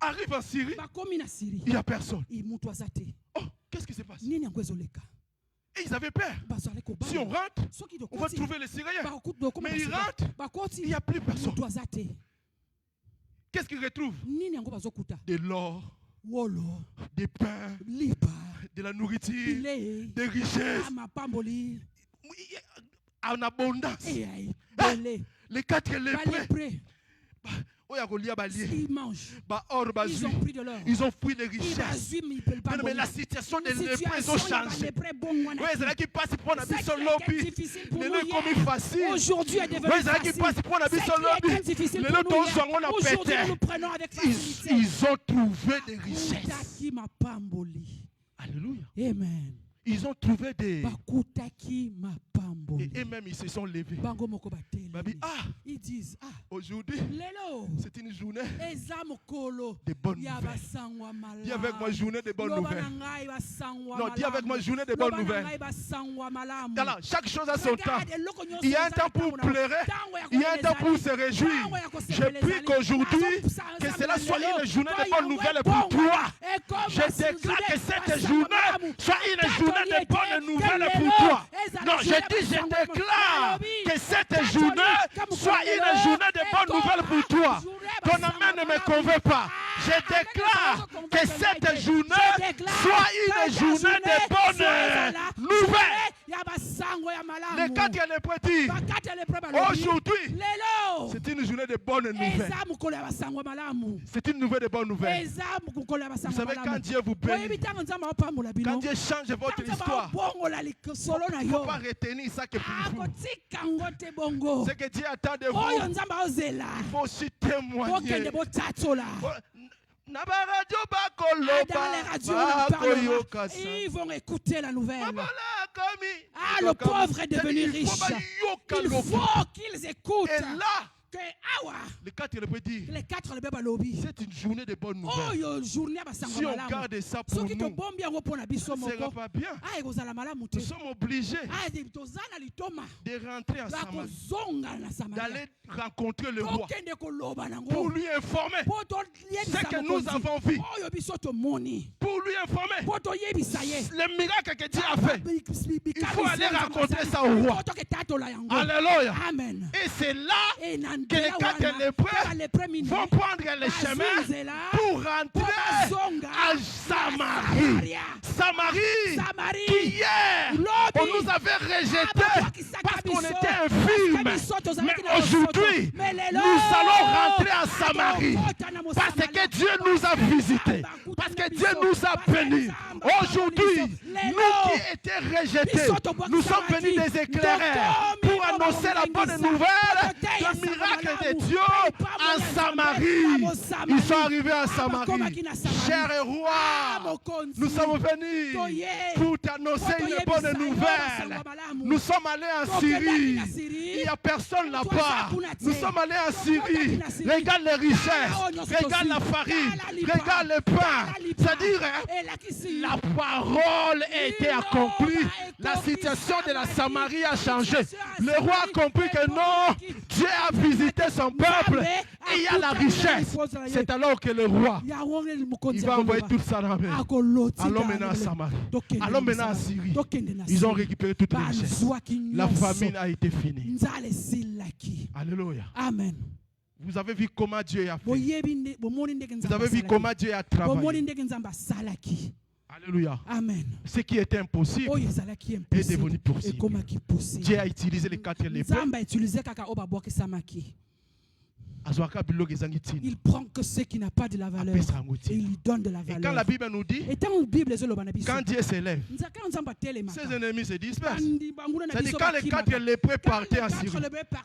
arrivent en Syrie. Il n'y a personne. Oh, qu'est-ce qui se passe? Et ils avaient peur. Si on rentre, on va trouver les Syriens. Mais ils rentrent, il n'y a plus personne. Qu'est-ce qu'ils retrouvent? De l'or, des pains, de la nourriture, des richesses, en abondance. Les 4 lépreux Ils mangent. Ils ont pris de l'or. Ils ont pris les richesses. Mais la situation des lépreux, ils ont changé. Aujourd'hui est devenu facile. Aujourd'hui, nous prenons avec facilité. Ils ont trouvé des richesses. Alléluia. Amen. Ils ont trouvé des... Et eux-mêmes, ils se sont levés. Ils disent, aujourd'hui, c'est une journée de bonnes nouvelles. Dis avec moi, journée de bonnes nouvelles. Non, dis avec moi, journée de bonnes nouvelles. Alors, chaque chose a son temps. Il y a un temps pour pleurer. Il y a un temps pour se réjouir. Je prie qu'aujourd'hui, que cela soit une journée de bonnes nouvelles pour toi. Je déclare que cette journée soit une journée de bonnes nouvelles pour toi. Non, je déclare que cette journée soit une journée de bonnes nouvelles pour toi. Ton amen ne me convainc pas. Je déclare que cette journée soit une journée de bonnes nouvelles. Les quatre lépreux disent, aujourd'hui, c'est une journée de bonnes nouvelles. C'est une nouvelle de bonnes nouvelles. Vous savez, quand Dieu vous bénit, quand Dieu change votre histoire, il ne faut pas retenir ça que pour vous. Ce que Dieu attend de vous, il faut aussi témoigner. Dans les radios, ils vont écouter la nouvelle. Le pauvre est devenu riche. Il faut qu'ils écoutent. Et là, les quatre c'est une journée de bonnes nouvelles. Si on garde ça pour nous, ce ne sera pas bien. Nous sommes obligés de rentrer à Samarie, d'aller rencontrer le roi pour lui informer ce que nous avons vu, pour lui informer le miracle que Dieu a fait. Il faut aller rencontrer ça au roi. Alléluia. Et c'est là que les quatre lépreux vont prendre le chemin pour rentrer à Samarie. Samarie qui hier on nous avait rejetés parce qu'on était infirmes. Mais aujourd'hui, nous allons rentrer à Samarie parce que Dieu nous a visités, parce que Dieu nous a bénis. Aujourd'hui, nous qui étions rejetés, nous sommes venus des éclaireurs pour annoncer la bonne nouvelle, le miracle de Dieu en Samarie. Ils sont arrivés à Samarie. Cher roi, nous sommes venus pour t'annoncer une bonne nouvelle. Nous sommes allés en Syrie. Il n'y a personne là-bas. Nous sommes allés en Syrie. Regarde les richesses. Regarde la farine. Regarde le pain. C'est-à-dire, la parole a été accomplie. La situation de la Samarie a changé. Le roi a compris que non, Dieu a visité son peuple et il y a la richesse. C'est alors que le roi, il va envoyer tout ça dans la mer. Allons maintenant à Samarie. Allons maintenant à Syrie. Ils ont récupéré toutes les richesses. La famine a été finie. Alléluia. Amen. Vous avez vu comment Dieu a fait. Vous avez vu comment Dieu a travaillé. Alléluia. Amen. Ce qui était impossible est devenu possible. Dieu a utilisé les quatre lépreux. Il prend que ce qui n'a pas de la valeur et il lui donne de la valeur. Et quand la Bible nous dit, quand Dieu s'élève, ses ennemis se dispersent. C'est-à-dire quand les quatre lépreux partaient en Syrie,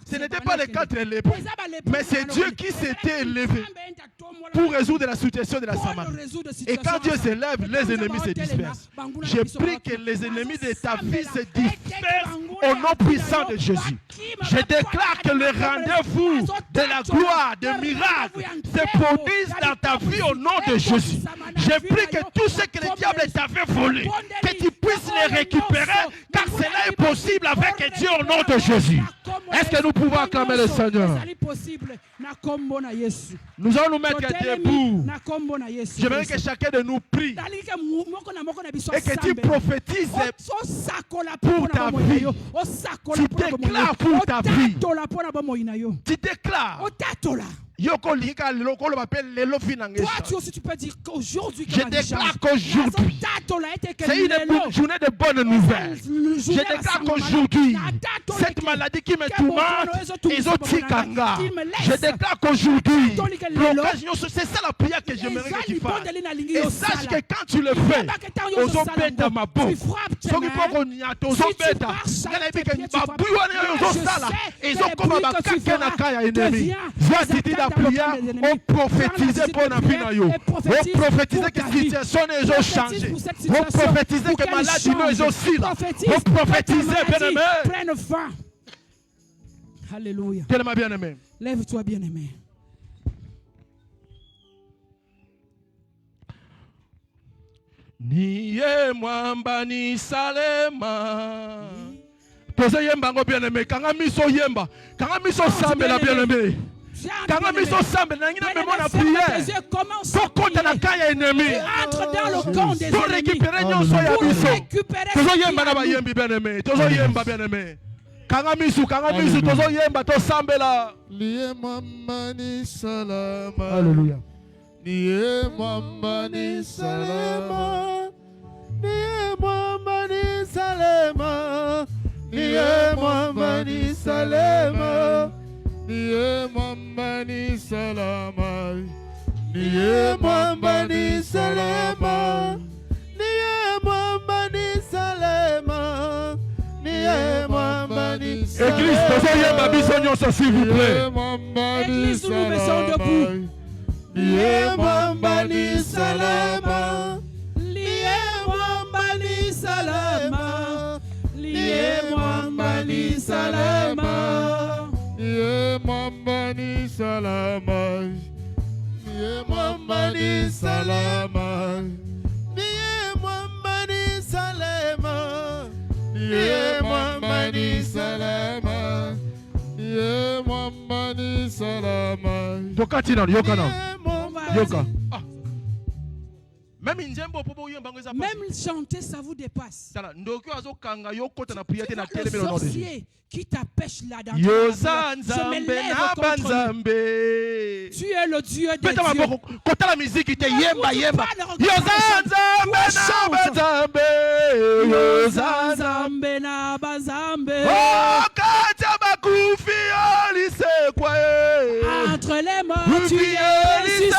ce n'était pas les quatre lépreux, mais c'est Dieu qui s'était élevé pour résoudre la situation de la Samarie. Et quand Dieu s'élève, les ennemis se dispersent. Je prie que les ennemis de ta vie se dispersent au nom puissant de Jésus. Je déclare que le rendez-vous de la gloire, des miracles se produisent dans ta vie au nom de Jésus. Je prie que tout ce que le diable t'avait volé, que tu puisses les récupérer, car cela est possible avec Dieu au nom de Jésus. Est-ce que nous pouvons acclamer le Seigneur? Nous allons nous mettre debout. J'aimerais que chacun de nous prie et que tu prophétises pour ta vie. Tu déclares pour ta vie. Tu déclares Toi aussi tu peux dire qu'aujourd'hui, je déclare qu'aujourd'hui, c'est une journée de bonnes nouvelles. Je déclare qu'aujourd'hui, cette maladie qui me tourmente, je déclare qu'aujourd'hui, c'est ça la prière que j'aimerais que tu fasses. Et sache que quand tu le fais, aux embêtes à ma peau, on prophétisait pour la vie. On prophétisait que situation ont changé. On prophétisait que maladie nous aussi là. On prophétisait bien aimé. Prenne fin. Alléluia. Tellement bien aimé. Lève-toi bien aimé. Niye mwamba ni salema. Tozo yemba ngo bien aimé. Kanga miso yemba. Kanga miso sambe la bien aimé. Kanga miso sambe na ngina memo na prière. Sokota na kaya ennemi. Entre dans le camp des ennemis. Pour récupérer nyonso ya biso. Tozo yemba na ba yembi bien aimé. Tozo yemba bien aimé. Kanga miso tozo yemba to sambela. Liye mwamba ni salama. Alléluia. Niye mwamba ni salama. Niye mwamba ni salama. Niye mwamba ni salama. Niye mwamba ni salama. Niye mwamba ni salama. Niye mwamba ni salama. Niye mwamba ni salama. Église, tozo yemba biso nyonso s'il vous plaît. Église, nous nous mettons debout. Liye mwamba ni salama. Liye mwamba ni salama. Liye mwamba ni salama. Liye mwamba ni salama. Liye mwamba ni salama. Liye mwamba ni salama. Liye mwamba ni salama. Liye mwamba ni salama. Tokati na yoka na. Yoka. Même chanter, ça vous dépasse. Le sorcier qui t'empêche là dans je me lève contre lui. Tu es le Dieu des dieux. Quand la musique était yemba yemba. Entre les morts, tu es ressuscité.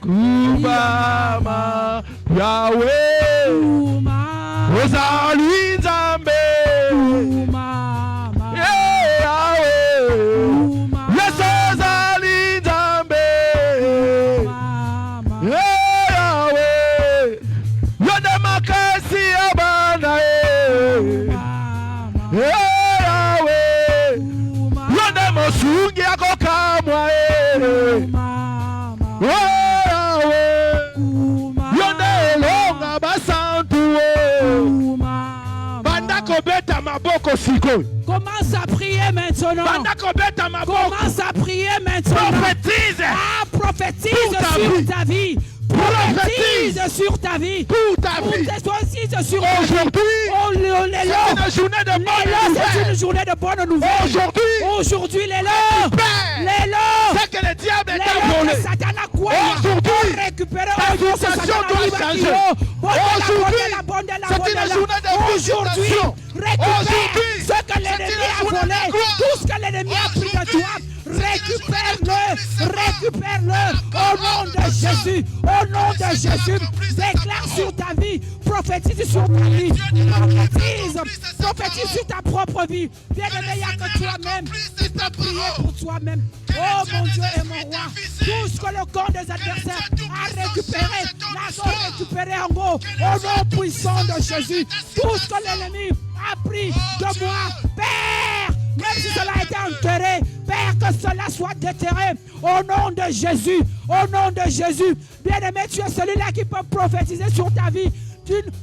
Kubama Yahweh Ozali Nzambe Yahweh Yesu Ozali Nzambe Yahweh Yonde makasi abana Yahweh Yonde mosungi akokamwa Commence à prier maintenant. Commence à prier maintenant. Prophétise. Prophétise sur ta vie. Prophétise sur ta vie. Prophétise sur ta vie. Aujourd'hui, c'est une journée de bonne nouvelle. Aujourd'hui, les c'est que le diable est volé. Aujourd'hui, ta situation doit changer. Aujourd'hui, c'est une journée de visitation. Récupère ce que l'ennemi a volé, tout ce que l'ennemi a pris de toi. Récupère-le au nom de Jésus. Au nom de Jésus, déclare sur ta vie, prophétise sur ta vie, prophétise sur ta propre vie. Bien-aimé, il n'y a que toi-même qui peux prier pour toi-même. Oh mon Dieu et mon roi, tout ce que le corps des adversaires a récupéré, l'avons récupéré en haut. Au nom puissant de Jésus, tout ce que l'ennemi a pris de moi, Père, même si cela a été enterré, Père, que cela soit déterré au nom de Jésus, au nom de Jésus. Bien-aimé, tu es celui-là qui peut prophétiser sur ta vie.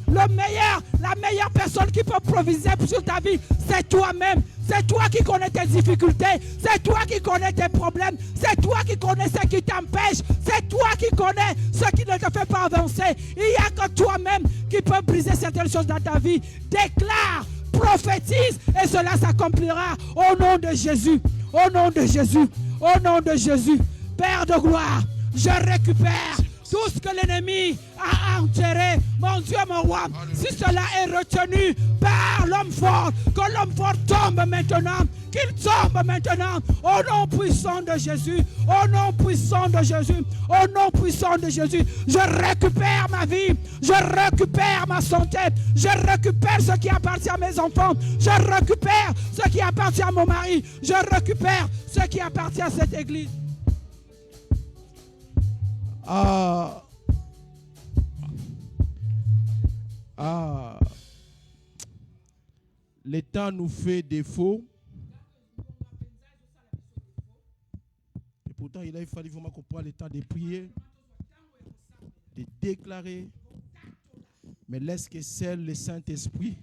la meilleure personne qui peut proviser sur ta vie, c'est toi-même. C'est toi qui connais tes difficultés. C'est toi qui connais tes problèmes. C'est toi qui connais ce qui t'empêche. C'est toi qui connais ce qui ne te fait pas avancer. Il n'y a que toi-même qui peut briser certaines choses dans ta vie. Déclare, prophétise et cela s'accomplira au nom de Jésus. Au nom de Jésus. Au nom de Jésus. Père de gloire, je récupère tout ce que l'ennemi a enterré, mon Dieu, mon roi. Si cela est retenu par l'homme fort, que l'homme fort tombe maintenant, qu'il tombe maintenant, au nom puissant de Jésus, au nom puissant de Jésus, au nom puissant de Jésus. Je récupère ma vie, je récupère ma santé, je récupère ce qui appartient à mes enfants, je récupère ce qui appartient à mon mari, je récupère ce qui appartient à cette église. Le temps nous fait défaut. Et pourtant, il a fallu vraiment qu'on prenne le temps de prier, de déclarer. Mais laisse que seul le Saint-Esprit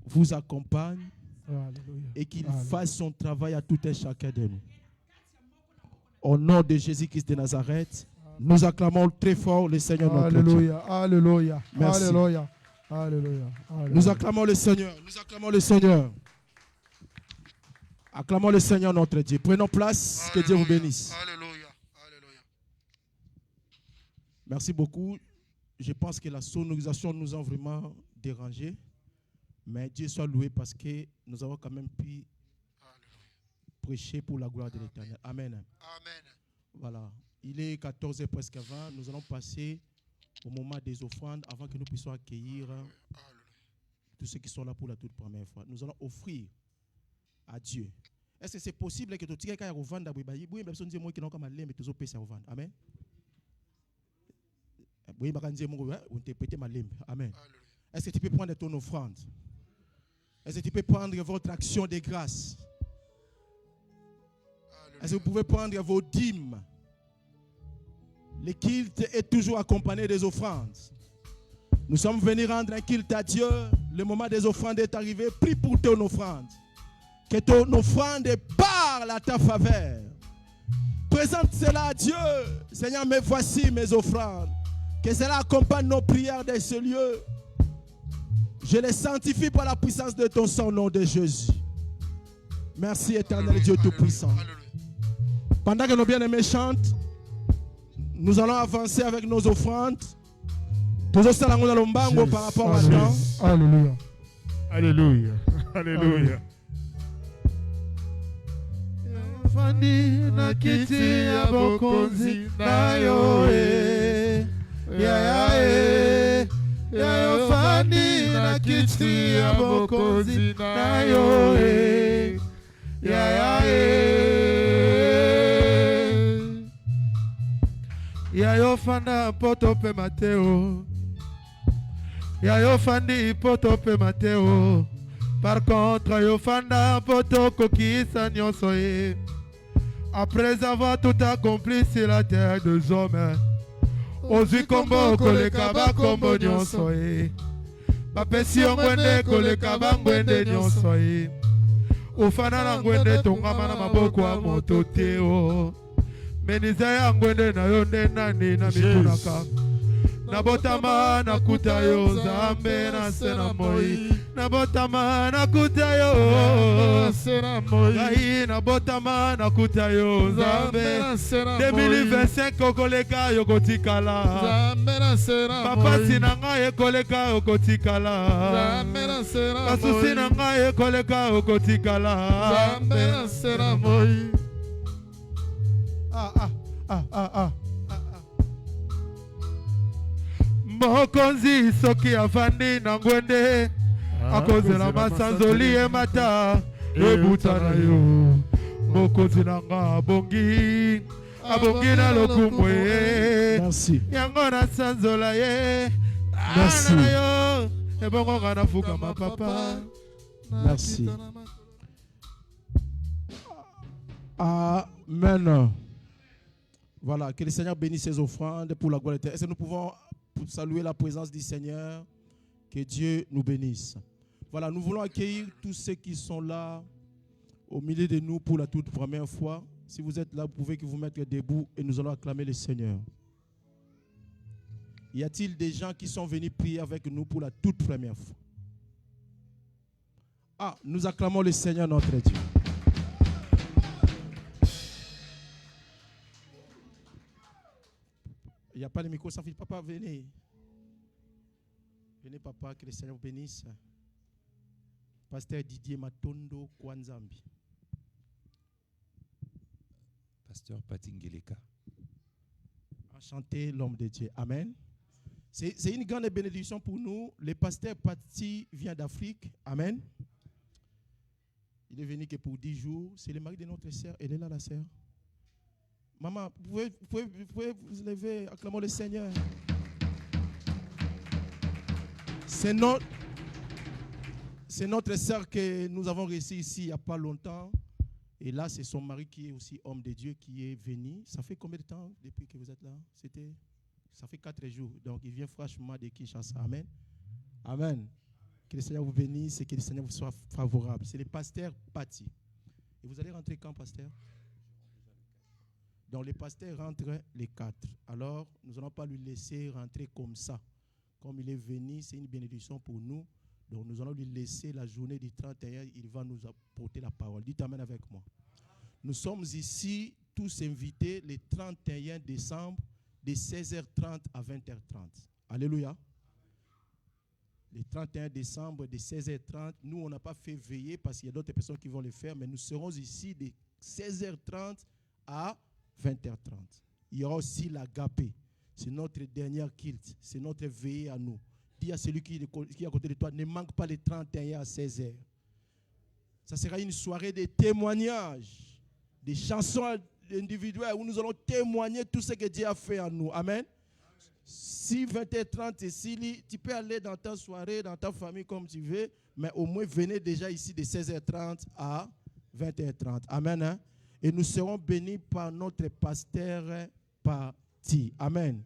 vous accompagne et qu'il fasse son travail à tout un chacun de nous. Au nom de Jésus-Christ de Nazareth, nous acclamons très fort le Seigneur notre Dieu. Alléluia. Merci. Alléluia. Alléluia. Nous acclamons le Seigneur. Nous acclamons le Seigneur. Acclamons le Seigneur notre Dieu. Prenons place. Que Dieu vous bénisse. Alléluia. Alléluia. Merci beaucoup. Je pense que la sonorisation nous a vraiment dérangés. Mais Dieu soit loué parce que nous avons quand même pu prêcher pour la gloire de l'Éternel. Amen. Amen. Voilà. Il est 14h presque 20. Nous allons passer au moment des offrandes avant que nous puissions accueillir tous ceux qui sont là pour la toute première fois. Nous allons offrir à Dieu. Est-ce que c'est possible que tu tires quand il y a offrande Amen. Amen. Est-ce que tu peux prendre ton offrande? Est-ce que tu peux prendre votre action de grâce? Est-ce que vous pouvez prendre vos dîmes? Le culte est toujours accompagné des offrandes. Nous sommes venus rendre un culte à Dieu. Le moment des offrandes est arrivé. Prie pour ton offrande. Que ton offrande parle à ta faveur. Présente cela à Dieu. Seigneur, mais voici mes offrandes. Que cela accompagne nos prières dans ce lieu. Je les sanctifie par la puissance de ton sang au nom de Jésus. Merci éternel Dieu Tout-Puissant. Pendant que nos bien-aimés chantent, nous allons avancer avec nos offrandes. Tous aussi allons dans l'ombango par rapport à temps. Alléluia. Alléluia. Alléluia. Fandi na kiti ya bokonzi na yo ya yo fandi na kiti ya bokonzi na yo ya yo fanda poto pe Mateo ya yo fandi poto pe Mateo. Par contre yo fanda poto kokisa nyonso ye. Après avoir tout accompli sur la terre des hommes, ozwi kombo koleka ba kombo nyonso ye. Bapesi yo ngwende koleka ba ngwende nyonso ye. Ofana na ngwende tongama na maboko ya moto te o. Meniza ya ngwende na yo nde nani na mitunaka. Nabotama nakuta yo Nzambe na sena moi. Nabotama nakuta yo sena moi. Ngai nabotama nakuta yo Nzambe na sena moi. 2025 koleka yo kotikala. Nzambe na sena moi. Papa sina ngai koleka yo kotikala. Nzambe na sena moi. Basusi na ngai koleka yo kotikala. Nzambe na sena moi. Mokonzi soki afandi na ngwende akozela masanzoli emata ebuta na yo. Mokonzi nanga abongi na lokumu ye. Yango na sanzola ye. Merci. Ebongo ngana fuka ma papa. Merci. Amen. Voilà, que le Seigneur bénisse ses offrandes pour la gloire de Dieu. Est-ce que nous pouvons saluer la présence du Seigneur. Que Dieu nous bénisse. Voilà, nous voulons accueillir tous ceux qui sont là au milieu de nous pour la toute première fois. Si vous êtes là, vous pouvez vous mettre debout et nous allons acclamer le Seigneur. Y a-t-il des gens qui sont venus prier avec nous pour la toute première fois? Ah, nous acclamons le Seigneur notre Dieu. Il n'y a pas de micro sans fil. Papa, venez. Venez, papa, que le Seigneur vous bénisse. Pasteur Didier Matondo Kwanzambi. Pasteur Patingeleka. Enchanté, l'homme de Dieu. Amen. C'est une grande bénédiction pour nous. Le pasteur Pati vient d'Afrique. Amen. Il est venu que pour 10 jours. C'est le mari de notre sœur. Elle est là, la sœur. Maman, vous pouvez vous lever, acclamons le Seigneur. C'est notre sœur que nous avons reçue ici il n'y a pas longtemps. Et là, c'est son mari qui est aussi homme de Dieu qui est venu. Ça fait combien de temps depuis que vous êtes là? Ça fait 4 jours. Donc, il vient franchement de Kinshasa. Amen. Amen. Que le Seigneur vous bénisse et que le Seigneur vous soit favorable. C'est le pasteur Pati. Et vous allez rentrer quand, pasteur? Donc, le pasteur rentre les 4. Alors, nous n'allons pas lui laisser rentrer comme ça. Comme il est venu, c'est une bénédiction pour nous. Donc, nous allons lui laisser la journée du 31. Il va nous apporter la parole. Dites amen avec moi. Nous sommes ici tous invités le 31 décembre de 16h30 à 20h30. Alléluia. Le 31 décembre de 16h30, nous, on n'a pas fait veiller parce qu'il y a d'autres personnes qui vont le faire, mais nous serons ici de 16h30 à 20h30. Il y aura aussi l'agapé. C'est notre dernière kilt. C'est notre veillée à nous. Dis à celui qui est à côté de toi, ne manque pas les 31 à 16h. Ça sera une soirée de témoignages, des chansons individuelles où nous allons témoigner tout ce que Dieu a fait à nous. Amen. Si 20h30 est ici, tu peux aller dans ta soirée, dans ta famille comme tu veux, mais au moins venez déjà ici de 16h30 à 20h30. Amen. Hein? Et nous serons bénis par notre pasteur Pati. Amen.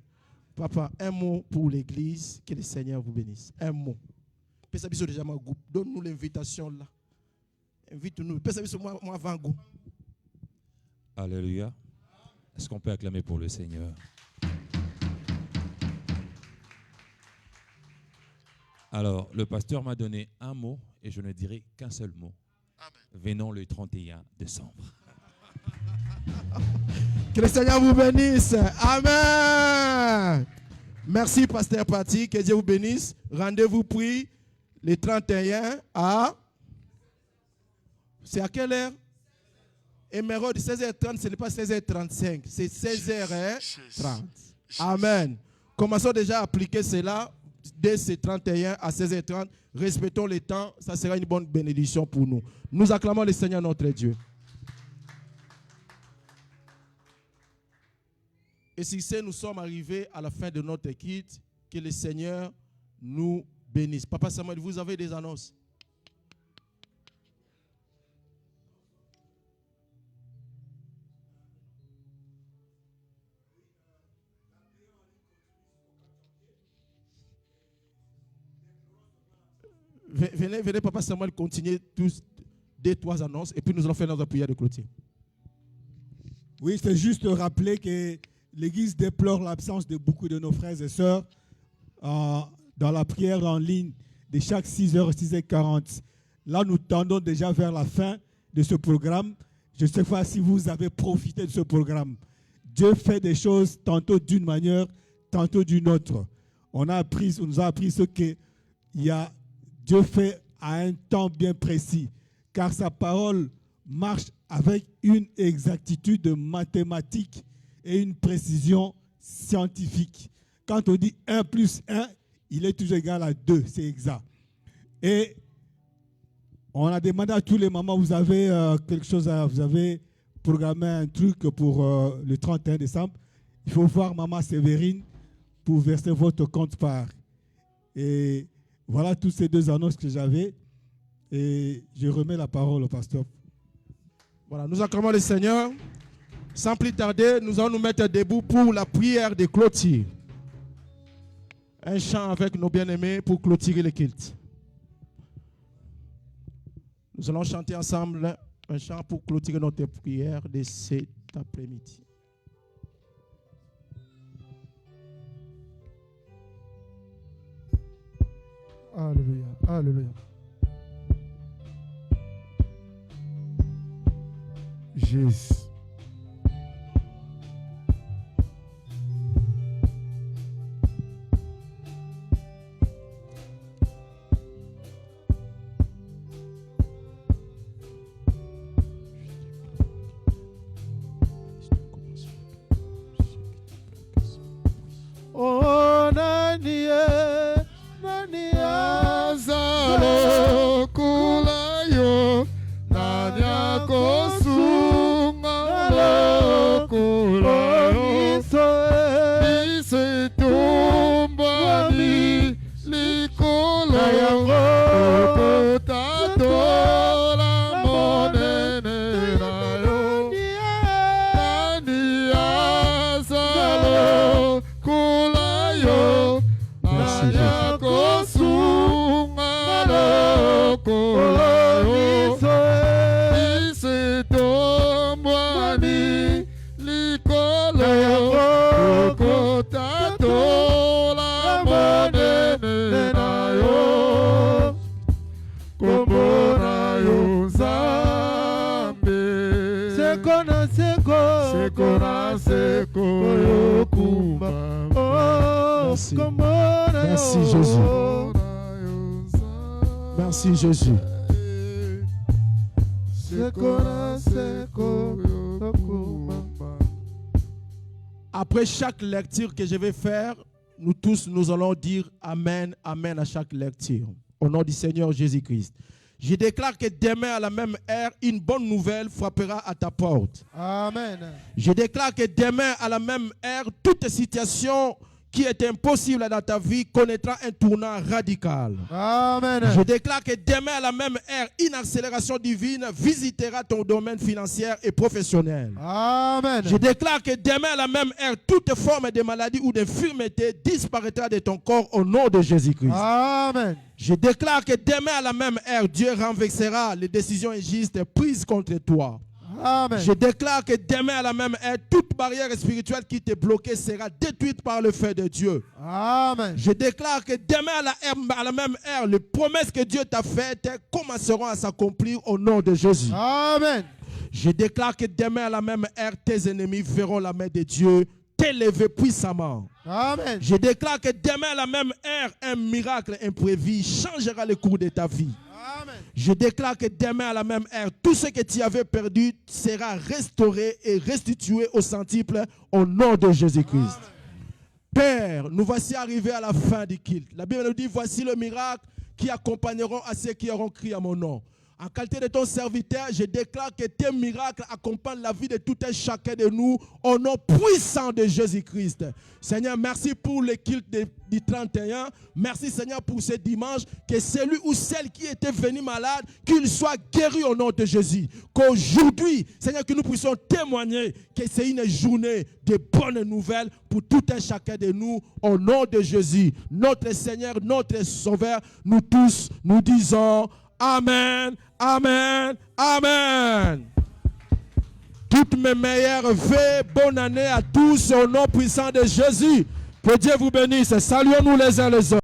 Papa, un mot pour l'église. Que le Seigneur vous bénisse. Un mot. Donne-nous l'invitation là. Invite-nous. Moi avant go. Alléluia. Est-ce qu'on peut acclamer pour le Seigneur? Alors, le pasteur m'a donné un mot et je ne dirai qu'un seul mot. Amen. Venons le 31 décembre. Que le Seigneur vous bénisse. Amen. Merci, pasteur Pati. Que Dieu vous bénisse. Rendez-vous pris le 31 à... C'est à quelle heure? Émeraude, 16h30, ce n'est pas 16h35. C'est 16h30. Amen. Commençons déjà à appliquer cela dès ce 31 à 16h30. Respectons le temps. Ça sera une bonne bénédiction pour nous. Nous acclamons le Seigneur notre Dieu. Et si c'est, nous sommes arrivés à la fin de notre kit, que le Seigneur nous bénisse. Papa Samuel, vous avez des annonces? Venez, Papa Samuel, continuer tous 2-3 annonces et puis nous allons faire notre prière de clôture. Oui, c'est juste rappeler que l'Église déplore l'absence de beaucoup de nos frères et sœurs dans la prière en ligne de chaque 6h, 6h40. Là, nous tendons déjà vers la fin de ce programme. Je ne sais pas si vous avez profité de ce programme. Dieu fait des choses tantôt d'une manière, tantôt d'une autre. On nous a appris ce que Dieu fait à un temps bien précis, car sa parole marche avec une exactitude mathématique et une précision scientifique. Quand on dit 1 plus 1, il est toujours égal à 2, c'est exact. Et on a demandé à tous les mamans, vous avez quelque chose, vous avez programmé un truc pour le 31 décembre. Il faut voir Maman Sévérine pour verser votre compte-part. Et voilà toutes ces 2 annonces que j'avais. Et je remets la parole au pasteur. Voilà, nous acclamons le Seigneur. Sans plus tarder, nous allons nous mettre debout pour la prière de clôture. Un chant avec nos bien-aimés pour clôturer le culte. Nous allons chanter ensemble un chant pour clôturer notre prière de cet après-midi. Alléluia, alléluia. Jésus. Oh, Nani, Nani, Azalo, Kulayo, Nani, Akosunga, Kulayo, Ise Tumbani, Likolo, Kotato, La Monene, Nani, Azalo, Kulayo, Nani, Akosunga, Kulayo, Ise Tumbani, Likolo, Kotato, La Monene, Kombona yo Zambe, Sekona Seko, Sekona Seko yo Kumba. Merci. Merci Jésus. Merci Jésus. Après chaque lecture que je vais faire, nous tous, nous allons dire Amen, Amen à chaque lecture. Au nom du Seigneur Jésus-Christ. Je déclare que demain à la même heure, une bonne nouvelle frappera à ta porte. Amen. Je déclare que demain à la même heure, toute situation qui est impossible dans ta vie connaîtra un tournant radical. Amen. Je déclare que demain à la même heure, une accélération divine visitera ton domaine financier et professionnel. Amen. Je déclare que demain à la même heure, toute forme de maladie ou d'infirmité disparaîtra de ton corps au nom de Jésus-Christ. Amen. Je déclare que demain à la même heure, Dieu renversera les décisions injustes prises contre toi. Amen. Je déclare que demain à la même heure, toute barrière spirituelle qui t'est bloquée sera détruite par le feu de Dieu. Amen. Je déclare que demain à la même heure, les promesses que Dieu t'a faites commenceront à s'accomplir au nom de Jésus. Amen. Je déclare que demain à la même heure, tes ennemis verront la main de Dieu t'élever puissamment. Amen. Je déclare que demain à la même heure, un miracle imprévu changera le cours de ta vie. Amen. Je déclare que demain à la même heure, tout ce que tu avais perdu sera restauré et restitué au centuple au nom de Jésus-Christ. Père, nous voici arrivés à la fin du culte. La Bible nous dit, voici le miracle qui accompagneront à ceux qui auront crié à mon nom. En qualité de ton serviteur, je déclare que tes miracles accompagnent la vie de tout un chacun de nous au nom puissant de Jésus-Christ. Seigneur, merci pour le culte du 31. Merci Seigneur pour ce dimanche. Que celui ou celle qui était venu malade, qu'il soit guéri au nom de Jésus. Qu'aujourd'hui, Seigneur, que nous puissions témoigner que c'est une journée de bonnes nouvelles pour tout un chacun de nous au nom de Jésus. Notre Seigneur, notre Sauveur, nous tous, nous disons Amen, Amen, Amen. Toutes mes meilleures vœux, bonne année à tous au nom puissant de Jésus. Que Dieu vous bénisse. Saluons-nous les uns les autres.